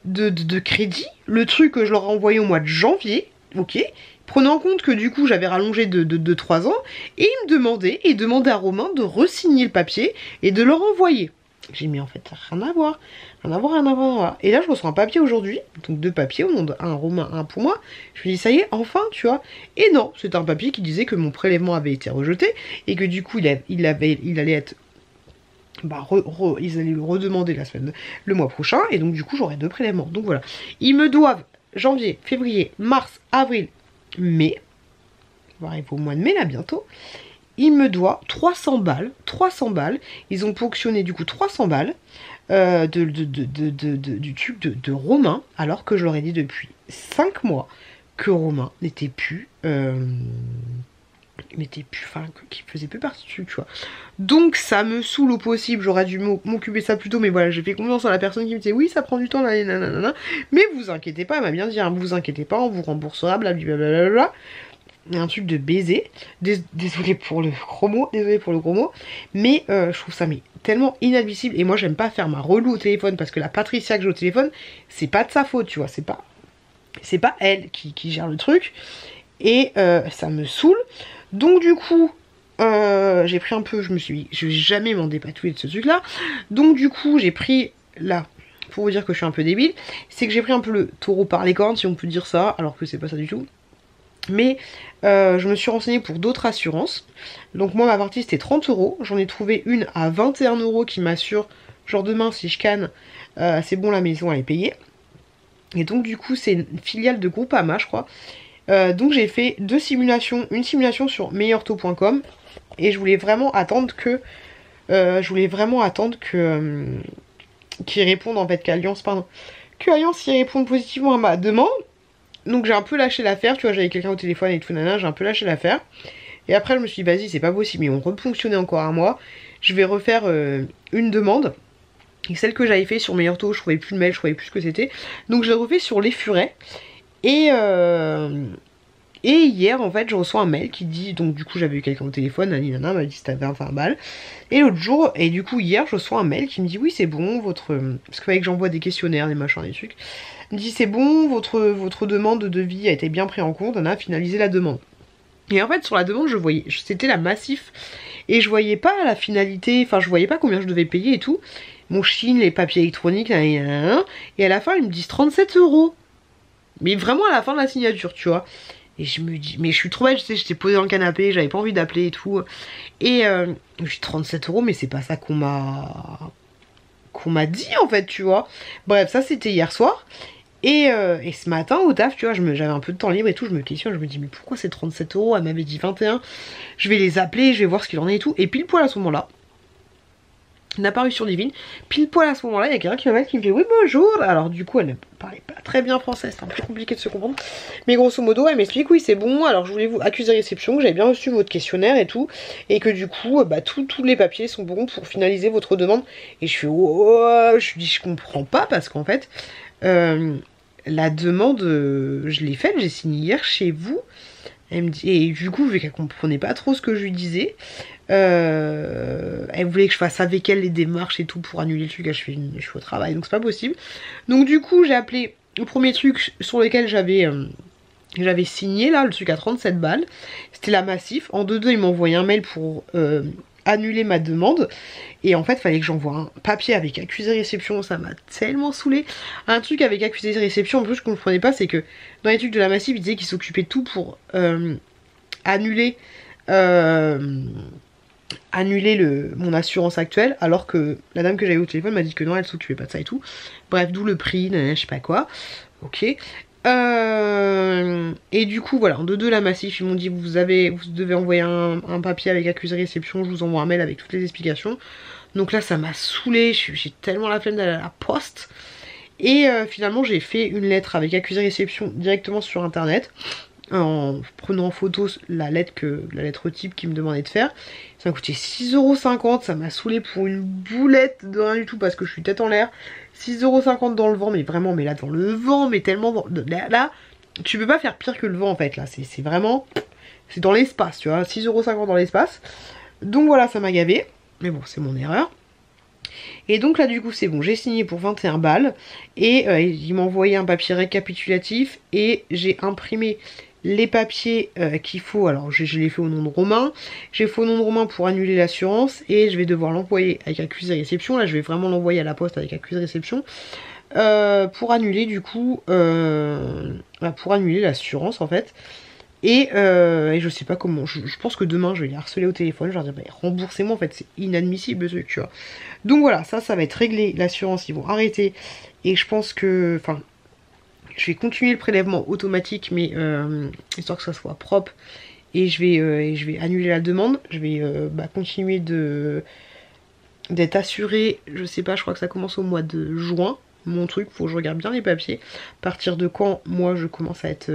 de crédit, le truc que je leur ai envoyé au mois de janvier, ok. Ils prenaient en compte que du coup j'avais rallongé de 3 ans et ils demandaient à Romain de re-signer le papier et de leur envoyer. J'ai mis en fait rien à voir. Et là je reçois un papier aujourd'hui, donc 2 papiers, au nom d'un Romain, un pour moi. Je me dis ça y est, enfin, tu vois. Et non, c'est un papier qui disait que mon prélèvement avait été rejeté et que du coup il allait être... Bah, ils allaient le redemander le mois prochain et donc du coup j'aurai 2 prélèvements. Donc voilà, ils me doivent janvier, février, mars, avril, mai. On va arriver au mois de mai là bientôt. Il me doit 300 balles. 300 balles. Ils ont ponctionné du coup 300 balles du truc de Romain. Alors que je leur ai dit depuis 5 mois que Romain n'était plus... enfin, qui faisait plus partie du truc, tu vois. Donc ça me saoule au possible. J'aurais dû m'occuper de ça plus tôt. Mais voilà, j'ai fait confiance à la personne qui me disait oui, ça prend du temps, nanana. Mais vous inquiétez pas, elle m'a bien dit, hein, vous inquiétez pas, on vous remboursera, blablabla. Un truc de baiser. Désolée pour le gros mot. Mais je trouve ça tellement inadmissible. Et moi j'aime pas faire ma relou au téléphone. Parce que la Patricia que j'ai au téléphone, c'est pas de sa faute, tu vois. C'est pas elle qui gère le truc. Et ça me saoule. Donc du coup, j'ai pris un peu, je me suis dit, je vais jamais m'en dépatouiller de ce truc là. Donc du coup j'ai pris là, pour vous dire que je suis un peu débile, c'est que j'ai pris un peu le taureau par les cornes, si on peut dire ça, alors que c'est pas ça du tout. Mais je me suis renseignée pour d'autres assurances. Donc moi ma partie c'était 30 €. J'en ai trouvé une à 21 € qui m'assure, genre demain si je canne, c'est bon, la maison elle est payée. Et donc du coup c'est une filiale de Groupama je crois. Donc j'ai fait 2 simulations, une simulation sur meilleurtaux.com. Et je voulais vraiment attendre que... qu'ils répondent en fait, qu'Alliance y réponde positivement à ma demande. Donc j'ai un peu lâché l'affaire, tu vois, j'avais quelqu'un au téléphone et tout, nana, j'ai un peu lâché l'affaire. Et après je me suis dit, vas-y, c'est pas possible, ils vont refonctionner encore un mois. Je vais refaire une demande. Et celle que j'avais fait sur Meilleur Taux, je trouvais plus le mail, je trouvais plus ce que c'était. Donc je l'ai refait sur les furets. Et hier en fait je reçois un mail qui dit, donc du coup j'avais eu quelqu'un au téléphone, nana m'a dit c'était 21 balles. Et l'autre jour, et du coup hier je reçois un mail qui me dit oui c'est bon, votre... Parce qu'il fallait que j'envoie des questionnaires, des machins, des trucs. Il me dit c'est bon, votre demande de devis a été bien pris en compte, on a finalisé la demande. Et en fait sur la demande je voyais, c'était la Massif. Et je voyais pas la finalité, enfin je voyais pas combien je devais payer et tout. Mon chine, les papiers électroniques, et à la fin ils me disent 37 €. Mais vraiment à la fin de la signature, tu vois. Et je me dis, mais je suis trop bête, tu sais, j'étais posée dans le canapé, j'avais pas envie d'appeler et tout. Et je suis 37 €, mais c'est pas ça qu'on m'a dit en fait, tu vois. Bref, ça c'était hier soir. Et ce matin au taf, tu vois, j'avais un peu de temps libre et tout, je me questionne, je me dis, mais pourquoi c'est 37 €? Elle m'avait dit 21. Je vais les appeler, je vais voir ce qu'il en est et tout. Et pile poil à ce moment-là, une apparition divine, pile poil à ce moment là, il y a quelqu'un qui m'appelle qui me fait oui bonjour. Alors du coup elle ne parlait pas très bien français, c'est un peu compliqué de se comprendre, mais grosso modo elle m'explique oui c'est bon, alors je voulais vous accuser réception, que j'avais bien reçu votre questionnaire et tout, et que du coup bah tous les papiers sont bons pour finaliser votre demande. Et je fais oh, je lui dis je comprends pas, parce qu'en fait la demande je l'ai faite, j'ai signé hier chez vous. Elle me dit, et du coup vu qu'elle comprenait pas trop ce que je lui disais, elle voulait que je fasse avec elle les démarches et tout pour annuler le truc. Je suis au travail donc c'est pas possible. Donc du coup j'ai appelé le premier truc sur lequel j'avais J'avais signé là le truc à 37 balles. C'était la Massif. En 2-2, ils m'ont envoyé un mail pour annuler ma demande. Et en fait, il fallait que j'envoie un papier avec accusé réception. Ça m'a tellement saoulé. Un truc avec accusé réception, en plus, je comprenais pas, c'est que dans les trucs de la Massif, ils disaient qu'ils s'occupaient de tout pour annuler mon assurance actuelle, alors que la dame que j'avais au téléphone m'a dit que non, elle s'occupait pas de ça et tout. Bref, d'où le prix, je sais pas quoi. Ok. Et du coup voilà, en 2-2 la Massif, ils m'ont dit vous devez envoyer un papier avec accusé réception, je vous envoie un mail avec toutes les explications. Donc là ça m'a saoulé, j'ai tellement la flemme d'aller à la poste. Et finalement j'ai fait une lettre avec accusé réception directement sur internet, en prenant en photo la lettre type qu'ils me demandaient de faire. Ça m'a coûté 6,50€, ça m'a saoulé pour une boulette de rien du tout parce que je suis tête en l'air. 6,50€ dans le vent, mais vraiment, mais là dans le vent, mais tellement là, tu peux pas faire pire que le vent en fait, là, c'est vraiment, c'est dans l'espace, tu vois, 6,50€ dans l'espace. Donc voilà, ça m'a gavé, mais bon, c'est mon erreur. Et donc là du coup c'est bon, j'ai signé pour 21 balles, et il m'a envoyé un papier récapitulatif, et j'ai imprimé les papiers qu'il faut. Alors je les fait au nom de Romain, j'ai fait au nom de Romain pour annuler l'assurance, et je vais devoir l'envoyer avec accusé réception. Là je vais vraiment l'envoyer à la poste avec accusé réception pour annuler du coup pour annuler l'assurance en fait. Et je sais pas comment, je pense que demain je vais les harceler au téléphone, je leur dire bah, remboursez-moi en fait, c'est inadmissible ce truc, tu vois. Donc voilà, ça va être réglé, l'assurance ils vont arrêter, et je pense que, enfin, je vais continuer le prélèvement automatique, mais histoire que ça soit propre, et je vais annuler la demande. Je vais continuer d'être assurée, je sais pas, je crois que ça commence au mois de juin, mon truc, faut que je regarde bien les papiers, à partir de quand moi je commence à être,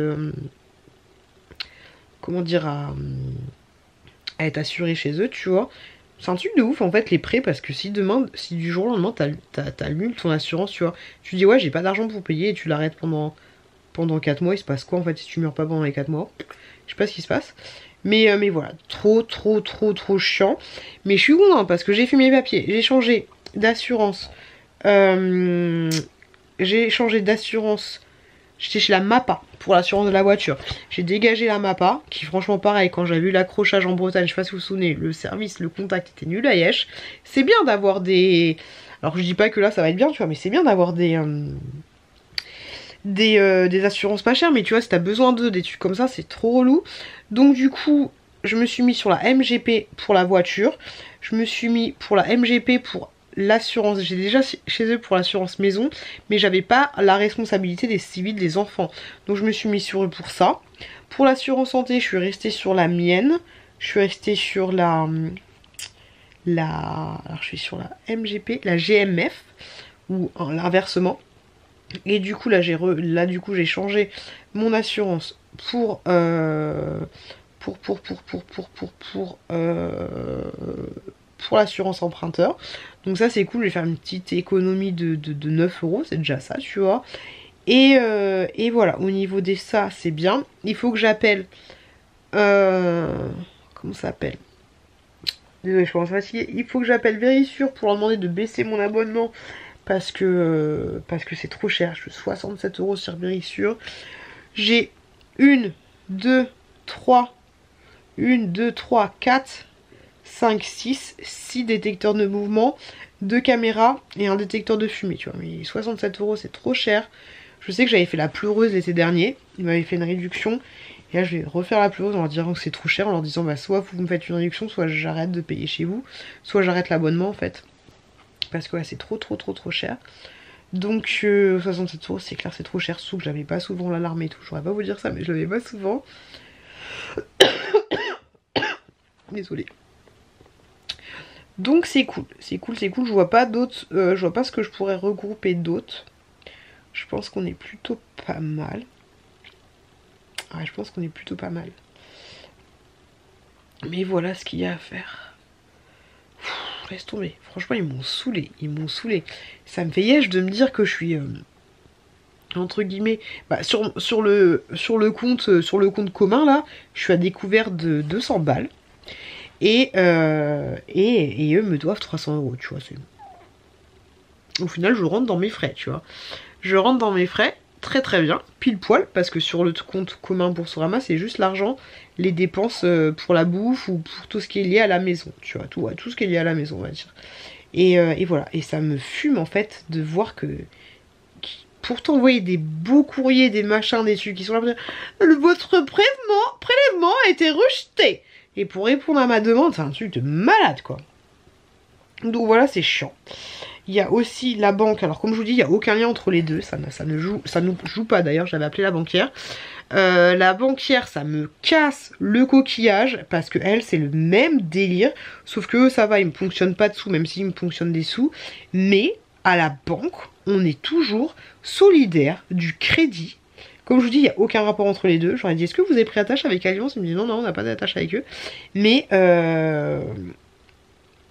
comment dire, à être assurée chez eux, tu vois. C'est un truc de ouf en fait les prêts, parce que si du jour au lendemain t'annules ton assurance, tu vois, tu dis ouais j'ai pas d'argent pour payer, et tu l'arrêtes pendant 4 mois, il se passe quoi en fait si tu meurs pas pendant les 4 mois? Je sais pas ce qui se passe. Mais voilà, trop chiant. Mais je suis contente parce que j'ai fait mes papiers, j'ai changé d'assurance. J'étais chez la MAPA pour l'assurance de la voiture. J'ai dégagé la MAPA, qui franchement pareil, quand j'avais eu l'accrochage en Bretagne, je sais pas si vous vous souvenez, le service, le contact était nul à Yesh. C'est bien d'avoir des... Alors je dis pas que là ça va être bien, tu vois, mais c'est bien d'avoir des assurances pas chères, mais tu vois, si t'as besoin des trucs comme ça, c'est trop relou. Donc du coup, je me suis mis sur la MGP pour la voiture. Je me suis mis pour la MGP pour l'assurance. J'ai déjà chez eux pour l'assurance maison, mais j'avais pas la responsabilité des civils des enfants. Donc je me suis mis sur eux pour ça. Pour l'assurance santé, je suis restée sur la mienne. Je suis restée sur alors je suis sur la MGP, la GMF, ou l'inversement. Et du coup là j'ai changé mon assurance pour l'assurance emprunteur. Donc ça c'est cool, je vais faire une petite économie de 9€, c'est déjà ça, tu vois. Et voilà, au niveau des ça, c'est bien. Il faut que j'appelle comment ça s'appelle? Désolée, je commence à fatiguer. Il faut que j'appelle Verisure pour leur demander de baisser mon abonnement, parce que c'est trop cher. Je suis 67€ sur Verisure. J'ai 1, 2, 3, 4, 5, 6 détecteurs de mouvement, 2 caméras et un détecteur de fumée, tu vois. Mais 67€ c'est trop cher. Je sais que j'avais fait la pleureuse l'été dernier, ils m'avaient fait une réduction. Et là je vais refaire la pleureuse en leur disant que c'est trop cher, en leur disant bah soit vous me faites une réduction, soit j'arrête de payer chez vous, soit j'arrête l'abonnement en fait. Parce que ouais, c'est trop cher. Donc 67€, c'est clair, c'est trop cher. Surtout que j'avais pas souvent l'alarme et tout. Je pourrais pas vous dire ça, mais je l'avais pas souvent. Désolée. Donc c'est cool. Je vois pas d'autres. Je vois pas ce que je pourrais regrouper d'autres. Je pense qu'on est plutôt pas mal. Ouais, je pense qu'on est plutôt pas mal. Mais voilà ce qu'il y a à faire. Laisse tomber. Franchement, ils m'ont saoulé. Ça me fait yesh de me dire que je suis entre guillemets sur le compte commun là, je suis à découvert de 200 balles. Et eux me doivent 300€, tu vois. Au final, je rentre dans mes frais, tu vois. Je rentre dans mes frais. très très bien, pile poil, parce que sur le compte commun Boursorama, c'est juste l'argent, les dépenses pour la bouffe ou pour tout ce qui est lié à la maison, tu vois, tout ce qui est lié à la maison, on va dire. Et voilà, et ça me fume en fait de voir que pour t'envoyer des beaux courriers, des machins, des trucs qui sont là, votre prélèvement a été rejeté. Et pour répondre à ma demande, c'est un truc de malade quoi. Donc voilà, c'est chiant. Il y a aussi la banque, alors comme je vous dis, il n'y a aucun lien entre les deux, ça ne joue pas d'ailleurs, j'avais appelé la banquière. La banquière, ça me casse le coquillage, parce que elle, c'est le même délire, sauf que ça va, il me fonctionne pas de sous, même s'il me fonctionne des sous, mais à la banque, on est toujours solidaire du crédit. Comme je vous dis, il n'y a aucun rapport entre les deux. J'aurais dit, est-ce que vous avez pris attache avec Alliance? Ils me disent, non, on n'a pas d'attache avec eux. Mais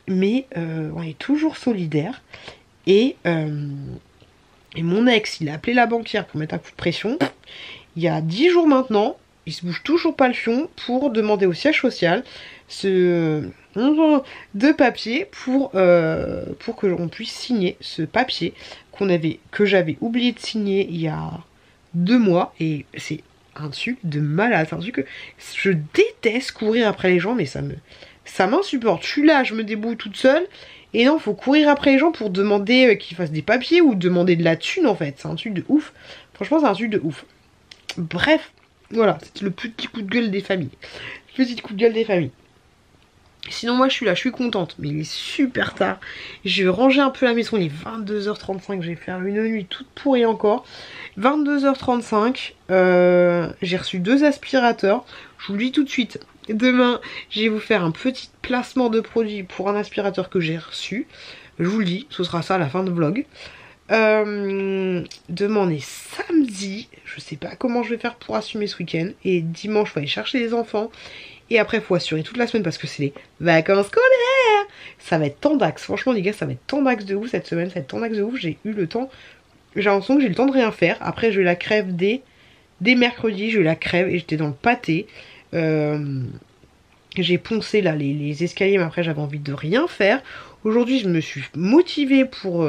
on est toujours solidaire. Et mon ex, il a appelé la banquière pour mettre un coup de pression. Il y a 10 jours maintenant, il se bouge toujours pas le fion pour demander au siège social de papier pour que l'on puisse signer ce papier que j'avais oublié de signer il y a 2 mois. Et c'est un truc de malade. C'est un truc que je déteste courir après les gens, mais ça m'insupporte. Je suis là, je me débrouille toute seule. Et non, faut courir après les gens pour demander qu'ils fassent des papiers ou demander de la thune en fait. C'est un truc de ouf. Franchement, c'est un truc de ouf. Bref, voilà, c'était le petit coup de gueule des familles. Petit coup de gueule des familles. Sinon, moi, je suis là, je suis contente. Mais il est super tard. Je vais ranger un peu la maison. Il est 22h35. Je vais faire une nuit toute pourrie encore. 22h35. J'ai reçu 2 aspirateurs. Je vous le dis tout de suite. Demain, je vais vous faire un petit placement de produit pour un aspirateur que j'ai reçu. Je vous le dis, ce sera ça à la fin de vlog. Demain on est samedi. Je sais pas comment je vais faire pour assumer ce week-end. Et dimanche, il faut aller chercher les enfants. Et après, il faut assurer toute la semaine parce que c'est les vacances scolaires. Ça va être tendax. Franchement, les gars, ça va être tendax de ouf cette semaine. Ça va être tendax de ouf. J'ai eu le temps. J'ai l'impression que j'ai le temps de rien faire. Après, je la crève dès mercredi. Je la crève et j'étais dans le pâté. J'ai poncé là les escaliers, mais après j'avais envie de rien faire. Aujourd'hui je me suis motivée pour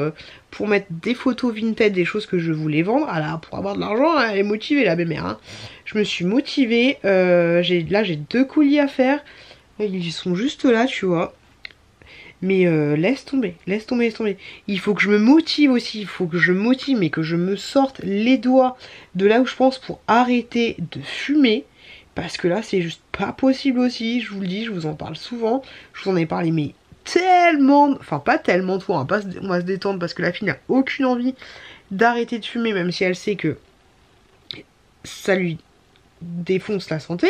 mettre des photos vintage, des choses que je voulais vendre. Ah là, pour avoir de l'argent, elle est motivée la belle-mère hein. Je me suis motivée, là j'ai 2 colis à faire. Ils sont juste là, tu vois. Mais laisse tomber. Il faut que je me motive aussi, il faut que je me motive, mais que je me sorte les doigts de là où je pense pour arrêter de fumer. Parce que là, c'est juste pas possible aussi, je vous le dis, je vous en parle souvent. Je vous en ai parlé, mais tellement... Enfin, pas tellement de fois, on va se détendre parce que la fille n'a aucune envie d'arrêter de fumer, même si elle sait que ça lui défonce la santé,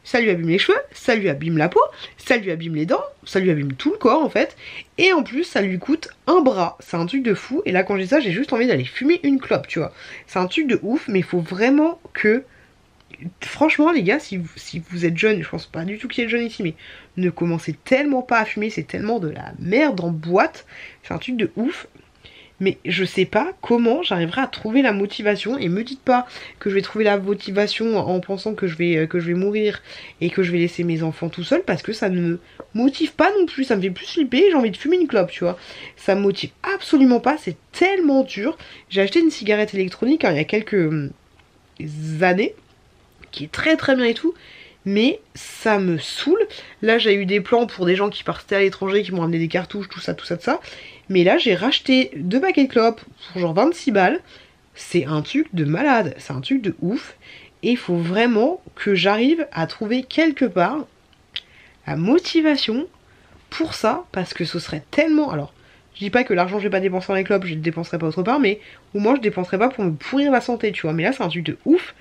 ça lui abîme les cheveux, ça lui abîme la peau, ça lui abîme les dents, ça lui abîme tout le corps en fait. Et en plus, ça lui coûte un bras. C'est un truc de fou. Et là, quand j'ai ça, j'ai juste envie d'aller fumer une clope, tu vois. C'est un truc de ouf, mais il faut vraiment que... Franchement les gars, si vous êtes jeune, je pense pas du tout qu'il y ait de jeunes ici, mais ne commencez tellement pas à fumer, c'est tellement de la merde en boîte, c'est un truc de ouf. Mais je sais pas comment j'arriverai à trouver la motivation, et me dites pas que je vais trouver la motivation en pensant que je vais mourir et que je vais laisser mes enfants tout seuls, parce que ça ne me motive pas non plus, ça me fait plus flipper, j'ai envie de fumer une clope, tu vois. Ça me motive absolument pas, c'est tellement dur. J'ai acheté une cigarette électronique hein, il y a quelques années, qui est très très bien et tout, mais ça me saoule. Là j'ai eu des plans pour des gens qui partaient à l'étranger, qui m'ont amené des cartouches, tout ça, mais là j'ai racheté 2 paquets de clopes pour genre 26 balles. C'est un truc de malade, c'est un truc de ouf, et il faut vraiment que j'arrive à trouver quelque part la motivation pour ça, parce que ce serait tellement... Alors je dis pas que l'argent je vais pas dépenser dans les clopes, je le dépenserai pas autre part, mais au moins je dépenserai pas pour me pourrir la santé, tu vois. Mais là c'est un truc de ouf.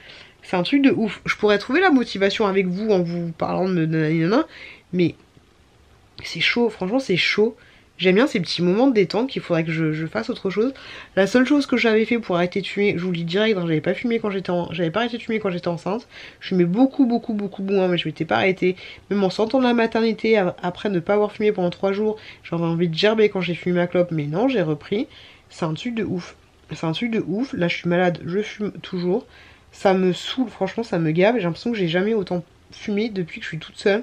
C'est un truc de ouf. Je pourrais trouver la motivation avec vous en vous parlant de nanana, mais c'est chaud, franchement c'est chaud. J'aime bien ces petits moments de détente qu'il faudrait que je fasse autre chose. La seule chose que j'avais fait pour arrêter de fumer, je vous le dis direct, hein, j'avais pas arrêté de fumer quand j'étais enceinte. Je fumais beaucoup moins, mais je m'étais pas arrêtée. Même en sortant de la maternité, après ne pas avoir fumé pendant 3 jours, j'avais envie de gerber quand j'ai fumé ma clope, mais non, j'ai repris. C'est un truc de ouf. C'est un truc de ouf. Là je suis malade, je fume toujours. Ça me saoule, franchement ça me gave. J'ai l'impression que j'ai jamais autant fumé depuis que je suis toute seule.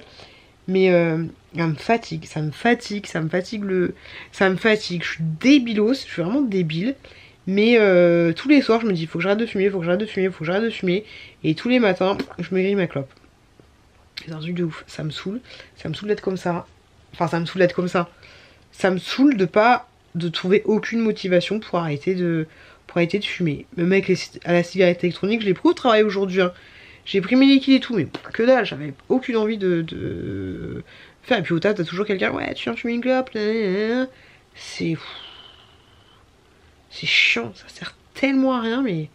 Mais ça me fatigue, je suis débilos, je suis vraiment débile. Mais tous les soirs je me dis faut que j'arrête de fumer, faut que j'arrête de fumer, faut que j'arrête de fumer. Et tous les matins je me grille ma clope. C'est un truc de ouf, ça me saoule d'être comme ça. Enfin ça me saoule d'être comme ça. Ça me saoule de trouver aucune motivation pour arrêter de fumer. Même avec à la cigarette électronique, je l'ai pris au travail aujourd'hui. Hein. J'ai pris mes liquides et tout, mais que dalle, j'avais aucune envie de faire. Et puis au taf, t'as toujours quelqu'un, ouais, tu viens de fumer une clope. C'est chiant, ça sert tellement à rien, mais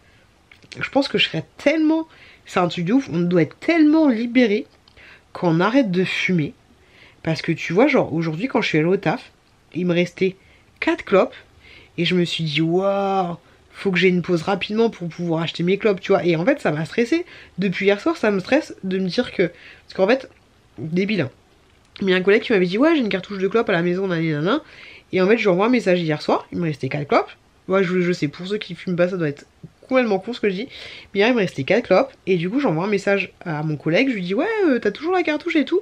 je pense que je serais tellement... C'est un truc de ouf, on doit être tellement libéré quand on arrête de fumer. Parce que tu vois, genre, aujourd'hui, quand je suis allée au taf, il me restait 4 clopes. Et je me suis dit, waouh, faut que j'ai une pause rapidement pour pouvoir acheter mes clopes, tu vois. Et en fait, ça m'a stressé. Depuis hier soir, ça me stresse de me dire que... Parce qu'en fait, débile, hein. Mais il y a un collègue qui m'avait dit, ouais, j'ai une cartouche de clopes à la maison, nanana. Et en fait, je lui envoie un message hier soir, il me restait 4 clopes. Ouais, je sais, pour ceux qui fument pas, ça doit être complètement con ce que je dis. Mais hier, il me restait 4 clopes. Et du coup, j'envoie un message à mon collègue, je lui dis, ouais, t'as toujours la cartouche et tout.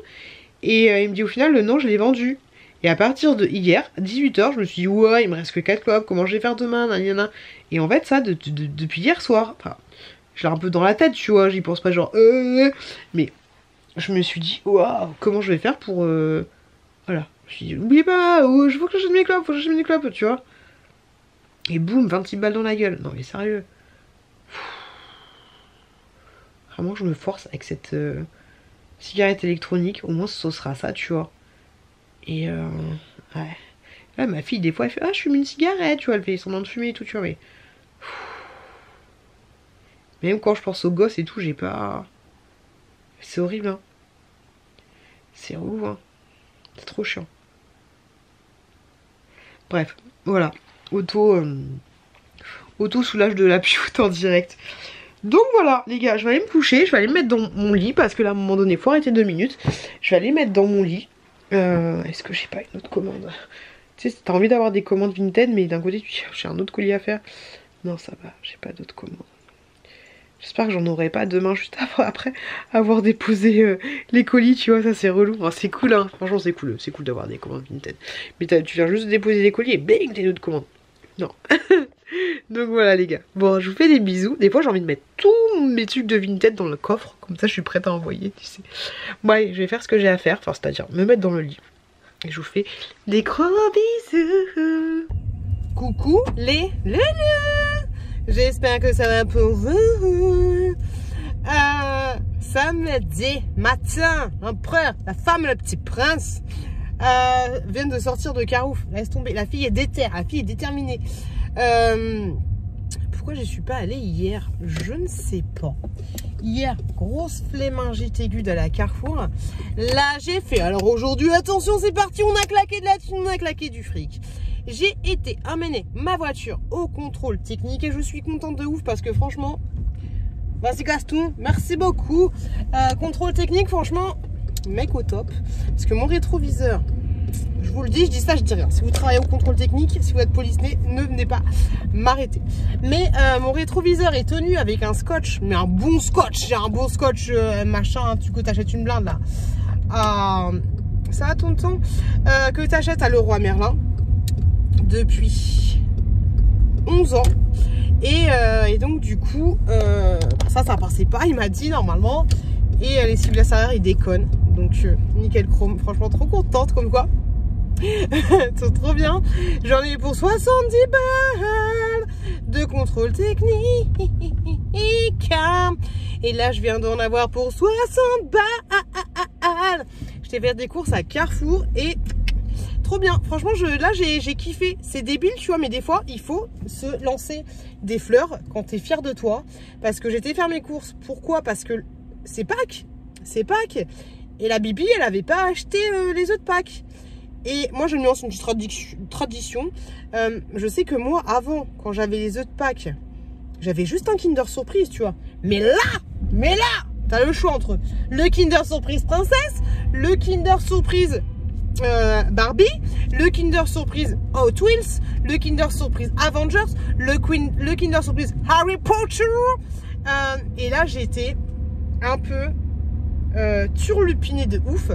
Et il me dit, au final, non, je l'ai vendue. Et à partir de hier, 18h, je me suis dit, ouais, il me reste que 4 clopes, comment je vais faire demain, nanana. Et en fait, ça, depuis hier soir, enfin, je l'ai un peu dans la tête, tu vois, j'y pense pas genre, mais je me suis dit, waouh, comment je vais faire pour, voilà. Je me suis dit, n'oubliez pas, je veux que j'achète mes clopes, faut que j'achète mes clopes, tu vois. Et boum, 26 balles dans la gueule. Non, mais sérieux. Vraiment, je me force avec cette cigarette électronique, au moins ce sera ça, tu vois. Et ouais. Là, ma fille, des fois, elle fait, ah, je fume une cigarette, tu vois, elle fait semblant de fumer et tout, tu vois, mais... Même quand je pense aux gosses et tout, j'ai pas... C'est horrible, hein. C'est relou, hein. C'est trop chiant. Bref, voilà. Auto soulage de la pioute en direct. Donc voilà, les gars, je vais aller me coucher, je vais aller me mettre dans mon lit, parce que là, à un moment donné, faut arrêter 2 minutes. Je vais aller mettre dans mon lit. Est-ce que j'ai pas une autre commande? Tu sais, t'as envie d'avoir des commandes Vinted, mais d'un côté, j'ai un autre colis à faire. Non, ça va, j'ai pas d'autres commandes. J'espère que j'en aurai pas demain, juste après avoir déposé les colis, tu vois, ça c'est relou. Enfin, c'est cool, hein, franchement, c'est cool d'avoir des commandes Vinted. Mais tu viens juste de déposer les colis et bang, t'as une autre commande. Non. Donc voilà, les gars. Bon, je vous fais des bisous. Des fois, j'ai envie de mettre tous mes trucs de Vinted dans le coffre. Comme ça, je suis prête à envoyer, tu sais. Bon, allez, je vais faire ce que j'ai à faire. Enfin, c'est-à-dire me mettre dans le lit. Et je vous fais des gros bisous. Coucou les loulous. J'espère que ça va pour vous. Samedi matin, l'empereur, la femme, le petit prince viennent de sortir de Carouf. Laisse tomber, la fille est déterminée. Pourquoi je suis pas allée hier? Je ne sais pas. Hier, grosse flémingite aiguë de la Carrefour. Là, j'ai fait. Alors aujourd'hui, attention, c'est parti. On a claqué de la thune, on a claqué du fric. J'ai été amener ma voiture au contrôle technique et je suis contente de ouf parce que franchement, vas-y Gaston, merci beaucoup. Contrôle technique, franchement, mec au top. Parce que mon rétroviseur, je vous le dis, je dis ça, je dis rien. Si vous travaillez au contrôle technique, si vous êtes police-né, ne venez pas m'arrêter. Mais mon rétroviseur est tenu avec un scotch, mais un bon scotch. J'ai un bon scotch machin, tu t'achètes une blinde là. Ça a ton temps que t'achètes à Leroy Merlin depuis 11 ans. Et donc du coup, ça passait pas, il m'a dit normalement. Et les cils arrière ils déconnent. Donc nickel chrome, franchement trop contente comme quoi. C'est trop bien. J'en ai pour 70 balles de contrôle technique. Et là je viens d'en avoir pour 60 balles. Je t'ai fait des courses à Carrefour et trop bien. Franchement là j'ai kiffé. C'est débile tu vois, mais des fois il faut se lancer des fleurs quand t'es fier de toi. Parce que j'étais faire mes courses. Pourquoi? Parce que c'est Pâques. C'est Pâques. Et la Bibi elle avait pas acheté les œufs de Pâques. Et moi je me lance une petite tradition. Je sais que moi avant, quand j'avais les œufs de Pâques, j'avais juste un Kinder Surprise, tu vois. Mais là, t'as le choix entre le Kinder Surprise Princesse, le Kinder Surprise Barbie, le Kinder Surprise Hot Wheels, le Kinder Surprise Avengers, le Kinder Surprise Harry Potter. Et là j'étais un peu turlupinée de ouf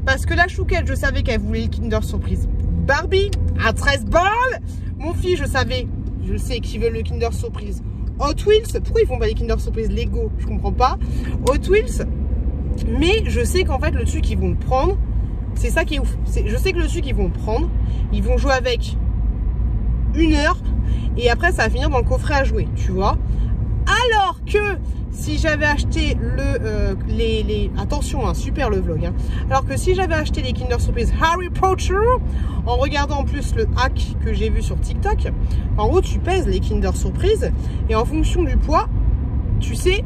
parce que la chouquette je savais qu'elle voulait le Kinder Surprise Barbie à 13 balles. Mon fils je savais je le sais, qui veulent le Kinder Surprise. Hot Wheels, pourquoi ils font pas les Kinder Surprise Lego? Je comprends pas. Hot Wheels, mais je sais qu'en fait le truc qu'ils vont le prendre, c'est ça qui est ouf. Je sais que le truc ils vont le prendre, ils vont jouer avec 1 heure et après ça va finir dans le coffret à jouer, tu vois. Alors que si j'avais acheté attention, hein, super le vlog, hein. Alors que si j'avais acheté les Kinder Surprise Harry Potter, en regardant en plus le hack que j'ai vu sur TikTok, en gros tu pèses les Kinder Surprise et en fonction du poids, tu sais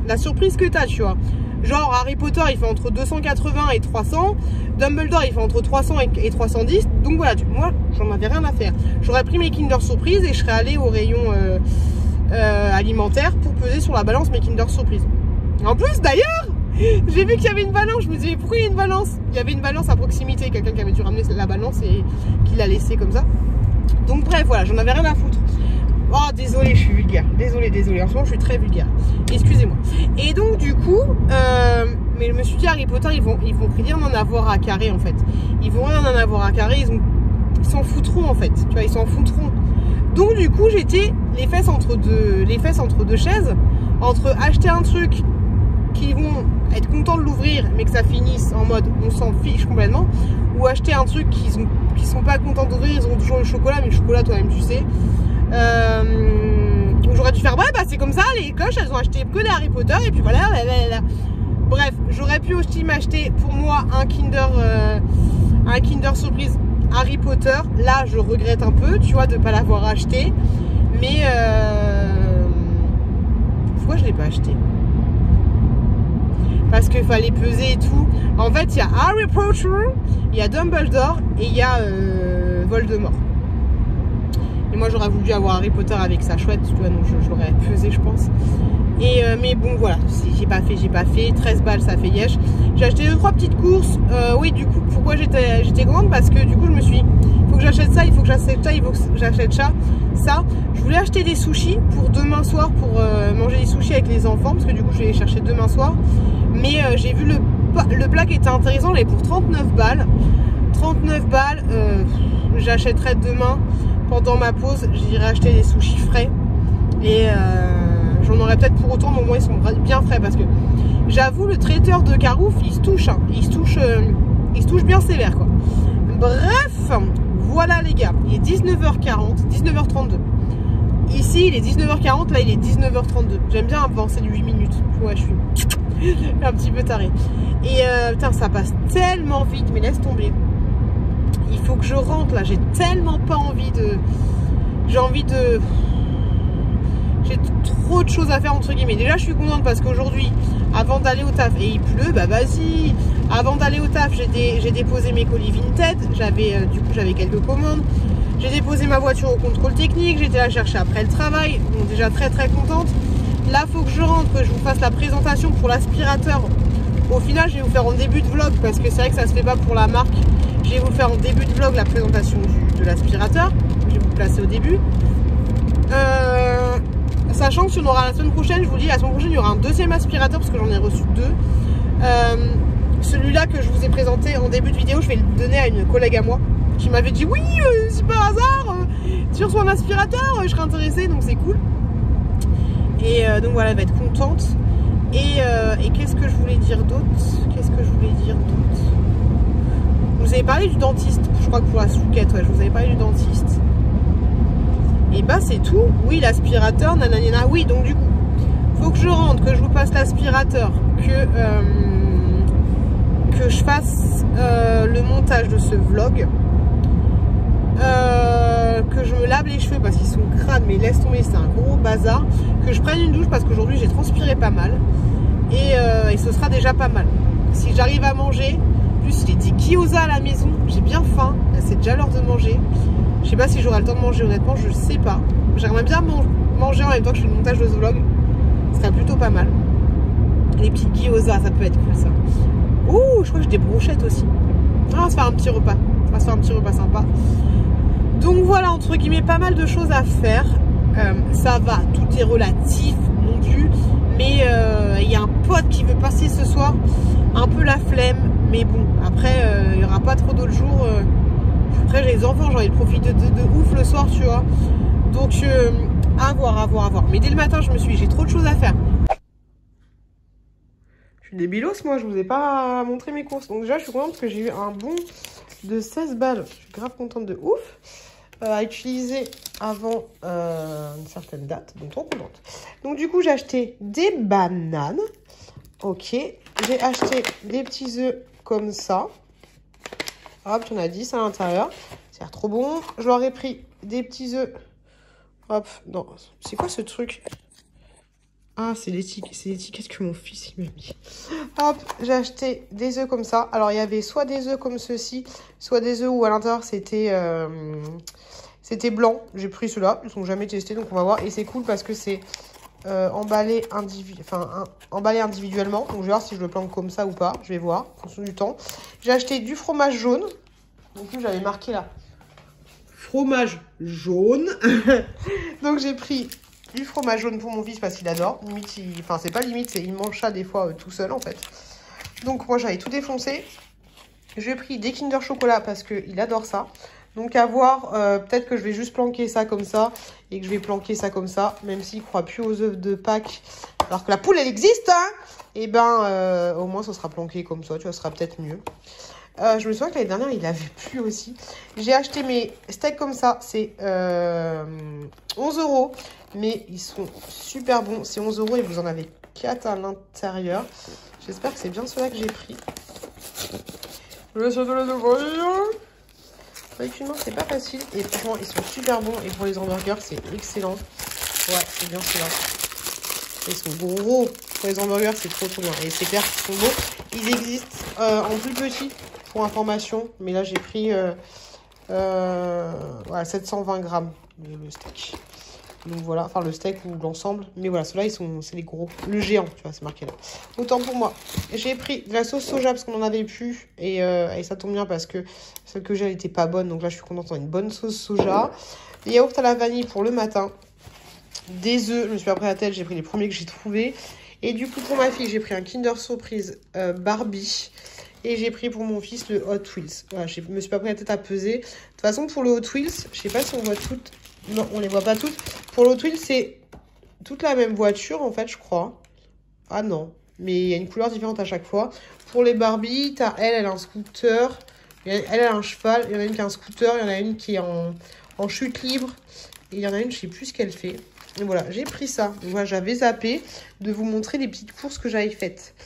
la surprise que tu as, tu vois. Genre Harry Potter il fait entre 280 et 300, Dumbledore il fait entre 300 et 310, donc voilà, moi j'en avais rien à faire. J'aurais pris mes Kinder Surprise et je serais allée au rayon alimentaire pour peser sur la balance mes Kinder Surprise. En plus d'ailleurs, j'ai vu qu'il y avait une balance, je me disais pourquoi il y a une balance? Il y avait une balance à proximité, quelqu'un qui avait dû ramener la balance et qui l'a laissée comme ça. Donc bref, voilà, j'en avais rien à foutre. Oh désolé, je suis vulgaire, désolé, en ce moment je suis très vulgaire, excusez-moi. Et donc du coup, mais je me suis dit Harry Potter ils vont rien en avoir à carrer en fait. Ils vont rien en avoir à carrer, ils s'en foutront en fait, tu vois, ils s'en foutront. Donc du coup j'étais les fesses entre deux chaises, entre acheter un truc qui vont être contents de l'ouvrir mais que ça finisse en mode on s'en fiche complètement, ou acheter un truc qui sont pas contents d'ouvrir, ils ont toujours le chocolat, mais le chocolat toi-même tu sais. J'aurais dû faire ouais bah c'est comme ça, les coches elles ont acheté que des Harry Potter et puis voilà. Bref, j'aurais pu aussi m'acheter pour moi un Kinder Surprise Harry Potter. Là je regrette un peu, tu vois, de pas l'avoir acheté, mais pourquoi je l'ai pas acheté? Parce qu'il fallait peser et tout. En fait il y a Harry Potter, il y a Dumbledore et il y a Voldemort. Et moi j'aurais voulu avoir Harry Potter avec sa chouette, tu vois, donc je l'aurais pesé je pense. Et mais bon voilà, j'ai pas fait, 13 balles ça fait yesh. J'ai acheté 2-3 petites courses. Oui du coup pourquoi j'étais grande, parce que du coup je me suis dit, il faut que j'achète ça, il faut que j'achète ça, il faut que j'achète ça. Je voulais acheter des sushis pour demain soir, pour manger des sushis avec les enfants, parce que du coup je vais les chercher demain soir. Mais j'ai vu le plat qui était intéressant, il est pour 39 balles. 39 balles, j'achèterai demain. Pendant ma pause, j'irai acheter des sushis frais et j'en aurai peut-être pour autant, mais au moins ils sont bien frais, parce que j'avoue le traiteur de Carouf il se touche, hein. il se touche bien sévère quoi. Bref, voilà les gars, il est 19h40, 19h32. Ici il est 19h40, là il est 19h32. J'aime bien avancer de 8 minutes. Ouais, je suis un petit peu taré. Et putain, ça passe tellement vite, mais laisse tomber. Il faut que je rentre là, j'ai tellement pas envie de... J'ai trop de choses à faire entre guillemets. Déjà je suis contente parce qu'aujourd'hui, avant d'aller au taf, et il pleut, bah vas-y. Avant d'aller au taf, j'ai déposé mes colis Vinted. Du coup j'avais quelques commandes. J'ai déposé ma voiture au contrôle technique, j'étais la chercher après le travail. Donc déjà très contente. Là faut que je rentre, que je vous fasse la présentation pour l'aspirateur. Au final je vais vous faire en début de vlog, parce que c'est vrai que ça se fait pas pour la marque. Je vais vous faire en début de vlog la présentation de l'aspirateur. Je vais vous placer au début. Sachant que si on aura la semaine prochaine, je vous dis, la semaine prochaine il y aura un deuxième aspirateur, parce que j'en ai reçu 2. Celui-là que je vous ai présenté en début de vidéo, je vais le donner à une collègue à moi qui m'avait dit oui, si par hasard tu reçois un aspirateur, je serais intéressée, donc c'est cool. Et donc voilà, elle va être contente. Et qu'est-ce que je voulais dire d'autre? Je vous avais parlé du dentiste, je crois que pour la souquette, ouais, je vous avais parlé du dentiste. Et bah c'est tout. Oui, l'aspirateur, nanana. Oui, donc du coup, faut que je rentre, que je vous passe l'aspirateur, que je fasse le montage de ce vlog, que je me lave les cheveux parce qu'ils sont crades, mais laisse tomber, c'est un gros bazar, que je prenne une douche parce qu'aujourd'hui j'ai transpiré pas mal, et ce sera déjà pas mal. Si j'arrive à manger, plus il est des gyoza à la maison, j'ai bien faim, c'est déjà l'heure de manger. Je sais pas si j'aurai le temps de manger, honnêtement je sais pas. J'aimerais bien manger en même temps que je fais le montage de ce vlog, ce serait plutôt pas mal. Les petits gyoza, ça peut être cool ça. Ouh, je crois que j'ai des brochettes aussi. Ah, on va se faire un petit repas, sympa. Donc voilà, entre guillemets, pas mal de choses à faire. Ça va, tout est relatif non plus, mais il y a un pote qui veut passer ce soir, un peu la flemme, mais bon, après il n'y aura pas trop d'autres jours. Après j'ai les enfants, j'ai envie de profiter de ouf le soir, tu vois. Donc à voir. Mais dès le matin, je me suis dit, j'ai trop de choses à faire. Je suis débilos, moi, je vous ai pas montré mes courses. Donc déjà, je suis contente parce que j'ai eu un bon de 16 balles. Je suis grave contente de ouf. À utiliser avant une certaine date. Donc trop contente. Donc du coup, j'ai acheté des bananes. Ok. J'ai acheté des petits œufs comme ça. Hop, il y en a 10 à l'intérieur. Ça a l'air trop bon. Je leur ai pris des petits œufs. Hop, non. C'est quoi ce truc? Ah, c'est l'étiquette que mon fils il m'a mis. Hop, j'ai acheté des œufs comme ça. Alors, il y avait soit des œufs comme ceci, soit des œufs où à l'intérieur c'était blanc. J'ai pris ceux-là. Ils sont jamais testés, donc on va voir. Et c'est cool parce que c'est emballé individuellement. Donc, je vais voir si je le planque comme ça ou pas. Je vais voir en fonction du temps. J'ai acheté du fromage jaune. Donc, j'avais marqué là. Fromage jaune. Donc, j'ai pris du fromage jaune pour mon fils parce qu'il adore. Limite, enfin, c'est pas limite, il mange ça des fois tout seul en fait. Donc, moi, j'avais tout défoncé. J'ai pris des Kinder Chocolat parce qu'il adore ça. Donc, à voir, peut-être que je vais juste planquer ça comme ça et que je vais planquer ça comme ça, même s'il ne croit plus aux œufs de Pâques. Alors que la poule, elle existe, hein. Et ben, au moins, ça sera planqué comme ça, tu vois, ça sera peut-être mieux. Je me souviens que l'année dernière, il avait plu aussi. J'ai acheté mes steaks comme ça. C'est 11 €. Mais ils sont super bons. C'est 11 € et vous en avez 4 à l'intérieur. J'espère que c'est bien ceux-là que j'ai pris. Je vais essayer de les ouvrir. Avec une main, c'est pas facile. Et franchement, ils sont super bons. Et pour les hamburgers, c'est excellent. Ouais, c'est bien ceux-là. Ils sont gros. Pour les hamburgers, c'est trop bien. Et c'est clair qu'ils sont beaux. Ils existent en plus petit. Pour information, mais là j'ai pris voilà, 720 grammes le steak. Donc voilà, enfin le steak ou l'ensemble. Mais voilà, ceux-là, c'est les gros. Le géant, tu vois, c'est marqué là. Autant pour moi. J'ai pris de la sauce soja parce qu'on en avait plus. Et ça tombe bien parce que celle que j'ai, elle était pas bonne. Donc là, je suis contente d'avoir une bonne sauce soja. Des yaourts à la vanille pour le matin. Des œufs, je me suis pas pris la tête, j'ai pris les premiers que j'ai trouvés. Et du coup, pour ma fille, j'ai pris un Kinder Surprise Barbie. Et j'ai pris pour mon fils le Hot Wheels. Voilà, je me suis pas pris la tête à peser. De toute façon, pour le Hot Wheels, je sais pas si on voit toutes. Non, on les voit pas toutes. Pour le Hot Wheels, c'est toute la même voiture, en fait, je crois. Ah non, mais il y a une couleur différente à chaque fois. Pour les Barbie, t'as elle a un scooter. Elle a un cheval. Il y en a une qui a un scooter. Il y en a une qui est en chute libre. Et il y en a une, je sais plus ce qu'elle fait. Et voilà, j'ai pris ça. Donc voilà, j'avais zappé de vous montrer les petites courses que j'avais faites.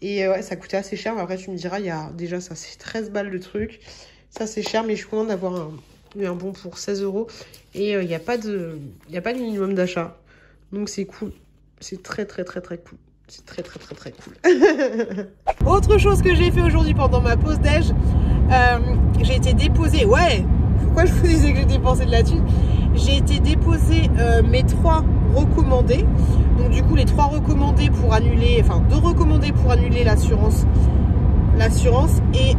Et ouais, ça coûtait assez cher. Mais après, tu me diras, il y a déjà ça, c'est 13 balles le truc. Ça, c'est cher, mais je suis contente d'avoir un bon pour 16 €. Et il n'y a pas de minimum d'achat. Donc, c'est cool. C'est très cool. C'est très cool. Autre chose que j'ai fait aujourd'hui pendant ma pause déj, j'ai été déposer. Ouais, pourquoi je vous disais que j'ai dépensé de la thune? J'ai été déposer mes 3 recommandés. Donc du coup les 3 recommandés pour annuler, enfin 2 recommandés pour annuler l'assurance et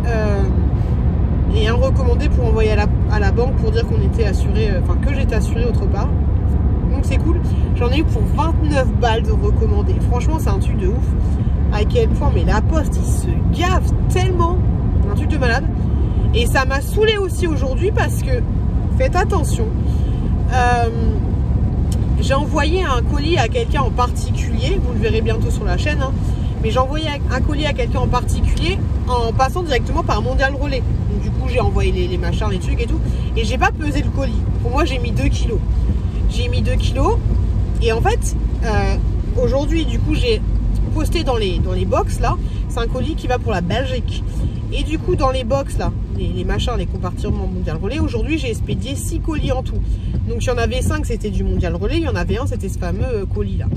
un recommandé pour envoyer à la banque pour dire qu'on était assuré, enfin que j'étais assuré autre part. Donc c'est cool. J'en ai eu pour 29 balles de recommandés. Franchement c'est un truc de ouf. À quel point, mais la poste il se gave tellement. Un truc de malade. Et ça m'a saoulé aussi aujourd'hui parce que, faites attention, j'ai envoyé un colis à quelqu'un en particulier, vous le verrez bientôt sur la chaîne, hein, mais j'ai envoyé un colis à quelqu'un en particulier en passant directement par Mondial Relais. Donc du coup j'ai envoyé les machins, les trucs et tout, et j'ai pas pesé le colis. Pour moi j'ai mis 2 kilos. J'ai mis 2 kilos, et en fait, aujourd'hui du coup j'ai posté dans les box là, c'est un colis qui va pour la Belgique. Et du coup dans les box là, les machins, les compartiments Mondial Relais, aujourd'hui j'ai expédié 6 colis en tout. Donc il y en avait 5 c'était du Mondial Relais, il y en avait un c'était ce fameux colis là.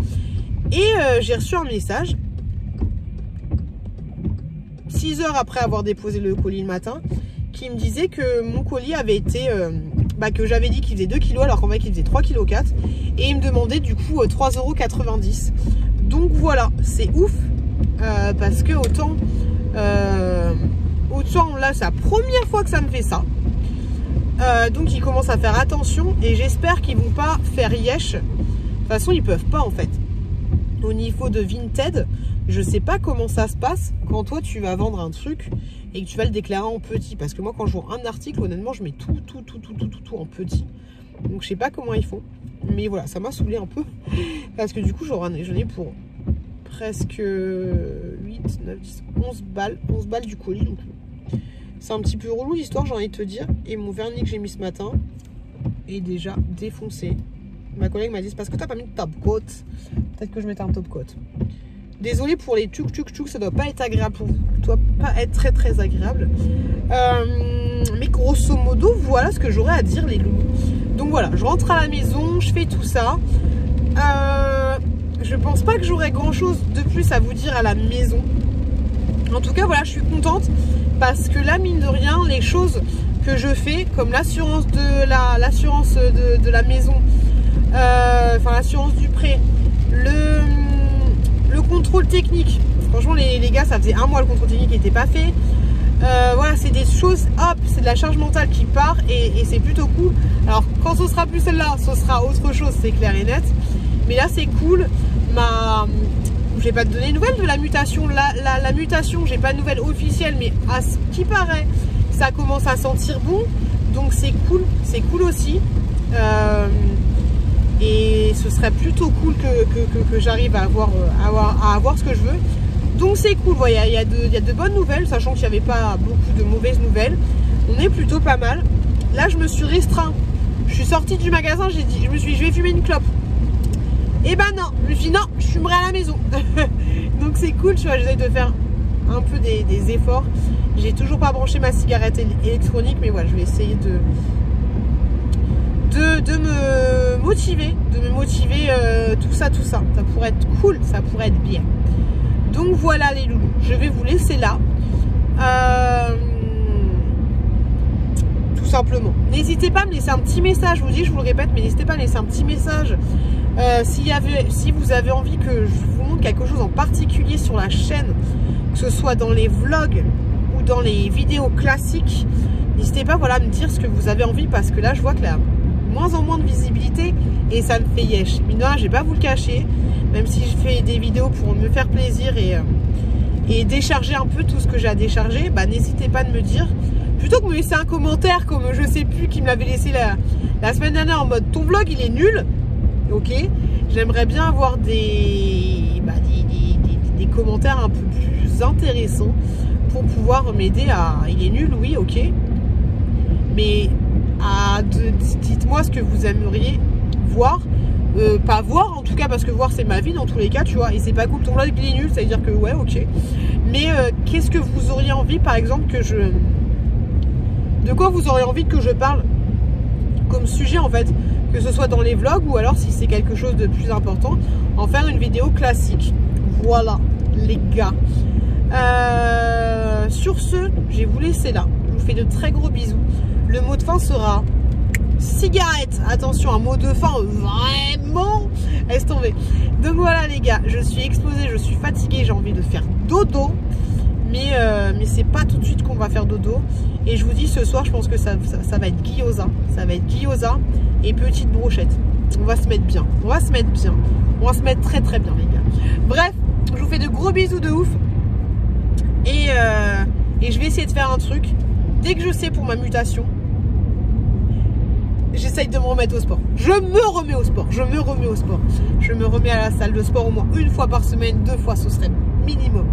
Et j'ai reçu un message 6 heures après avoir déposé le colis le matin, qui me disait que mon colis avait été que j'avais dit qu'il faisait 2 kilos alors qu'en fait il faisait 3,4 kg, et il me demandait du coup 3,90 €. Donc voilà, c'est ouf parce que autant là c'est la première fois que ça me fait ça. Donc ils commencent à faire attention et j'espère qu'ils vont pas faire yesh. De toute façon ils peuvent pas en fait. Au niveau de Vinted, je sais pas comment ça se passe quand toi tu vas vendre un truc et que tu vas le déclarer en petit. Parce que moi quand je vois un article, honnêtement je mets tout en petit. Donc je sais pas comment ils font. Mais voilà, ça m'a saoulé un peu. Parce que du coup, j'en ai pour presque 8, 9, 10, 11 balles. 11 balles du colis. Donc c'est un petit peu relou l'histoire, j'ai envie de te dire. Et mon vernis que j'ai mis ce matin est déjà défoncé. Ma collègue m'a dit, c'est parce que t'as pas mis de top coat. Peut-être que je mettais un top coat. Désolée pour les tchouk tchouk tchouk, ça doit pas être agréable pour vous. Ça doit pas être très très agréable. Mais grosso modo, voilà ce que j'aurais à dire les loulous. Donc voilà, je rentre à la maison, je fais tout ça. Je pense pas que j'aurai grand chose de plus à vous dire à la maison. En tout cas, voilà, je suis contente parce que là, mine de rien, les choses que je fais, comme l'assurance de la maison, enfin l'assurance du prêt, le contrôle technique. Franchement, les gars, ça faisait un mois le contrôle technique n'était pas fait. Voilà, c'est des choses, hop, c'est de la charge mentale qui part et c'est plutôt cool. Alors, quand ce sera plus celle-là, ce sera autre chose, c'est clair et net. Mais là, c'est cool. Je vais pas te donner de nouvelles de la mutation. La mutation, j'ai pas de nouvelles officielles, mais à ce qui paraît, ça commence à sentir bon. Donc, c'est cool aussi. Et ce serait plutôt cool que j'arrive à avoir ce que je veux. Donc c'est cool, il y a de bonnes nouvelles, sachant qu'il n'y avait pas beaucoup de mauvaises nouvelles. On est plutôt pas mal. Là, je me suis restreint. Je suis sortie du magasin, je vais fumer une clope. Et ben non, je me suis dit non, je fumerai à la maison. Donc c'est cool, tu vois, j'essaie de faire un peu des efforts. J'ai toujours pas branché ma cigarette électronique, mais voilà, je vais essayer de me motiver, tout ça. Ça pourrait être cool, ça pourrait être bien. Donc voilà les loulous, je vais vous laisser là. Tout simplement. N'hésitez pas à me laisser un petit message, je vous dis, je vous le répète, mais n'hésitez pas à me laisser un petit message. Si vous avez envie que je vous montre quelque chose en particulier sur la chaîne, que ce soit dans les vlogs ou dans les vidéos classiques, n'hésitez pas, voilà, à me dire ce que vous avez envie, parce que là je vois que là, moins en moins de visibilité et ça me fait yesh. Mais non, je vais pas vous le cacher, même si je fais des vidéos pour me faire plaisir et décharger un peu tout ce que j'ai à décharger, bah n'hésitez pas de me dire, plutôt que me laisser un commentaire comme je sais plus qui me l'avait laissé la semaine dernière en mode ton vlog il est nul. Ok, j'aimerais bien avoir des commentaires un peu plus intéressants pour pouvoir m'aider à... Il est nul, oui, ok, mais dites-moi ce que vous aimeriez voir, pas voir en tout cas, parce que voir c'est ma vie dans tous les cas, tu vois, et c'est pas cool, ton vlog il est nul, ça veut dire que ouais, ok, mais qu'est-ce que vous auriez envie, par exemple, de quoi vous auriez envie que je parle comme sujet, en fait, que ce soit dans les vlogs ou alors si c'est quelque chose de plus important, en faire une vidéo classique. Voilà les gars, sur ce, je vais vous laisser là, je vous fais de très gros bisous. Le mot de fin sera cigarette. Attention, un mot de fin vraiment, laisse tomber. Donc voilà les gars, je suis explosée, je suis fatiguée, j'ai envie de faire dodo, mais c'est pas tout de suite qu'on va faire dodo. Et je vous dis, ce soir je pense que ça va être gyoza. Ça va être gyoza et petite brochette. On va se mettre bien, on va se mettre très très bien les gars. Bref, je vous fais de gros bisous de ouf. Et je vais essayer de faire un truc. Dès que je sais pour ma mutation, j'essaye de me remettre au sport. Je me remets au sport. Je me remets à la salle de sport au moins une fois par semaine, 2 fois, ce serait minimum.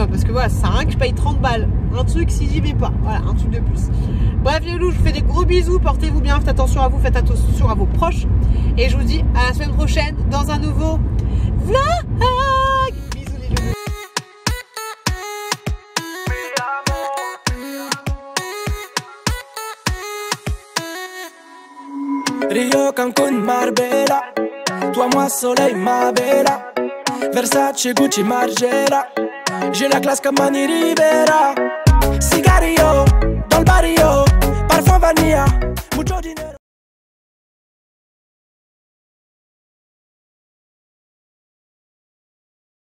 Parce que voilà, ça sert à rien que je paye 30 balles. Un truc si j'y vais pas. Voilà, un truc de plus. Bref les loups, je vous fais des gros bisous. Portez-vous bien, faites attention à vous, faites attention à vos proches. Et je vous dis à la semaine prochaine dans un nouveau vlog. Bisous les loups. Rio, Cancun, Marbella, toi, moi, soleil, ma bella. Versace, Gucci, Margiela, j'ai la classe comme Mani Rivera. Cigarillo, dans le barrio, parfum vanilla, mucho dinero.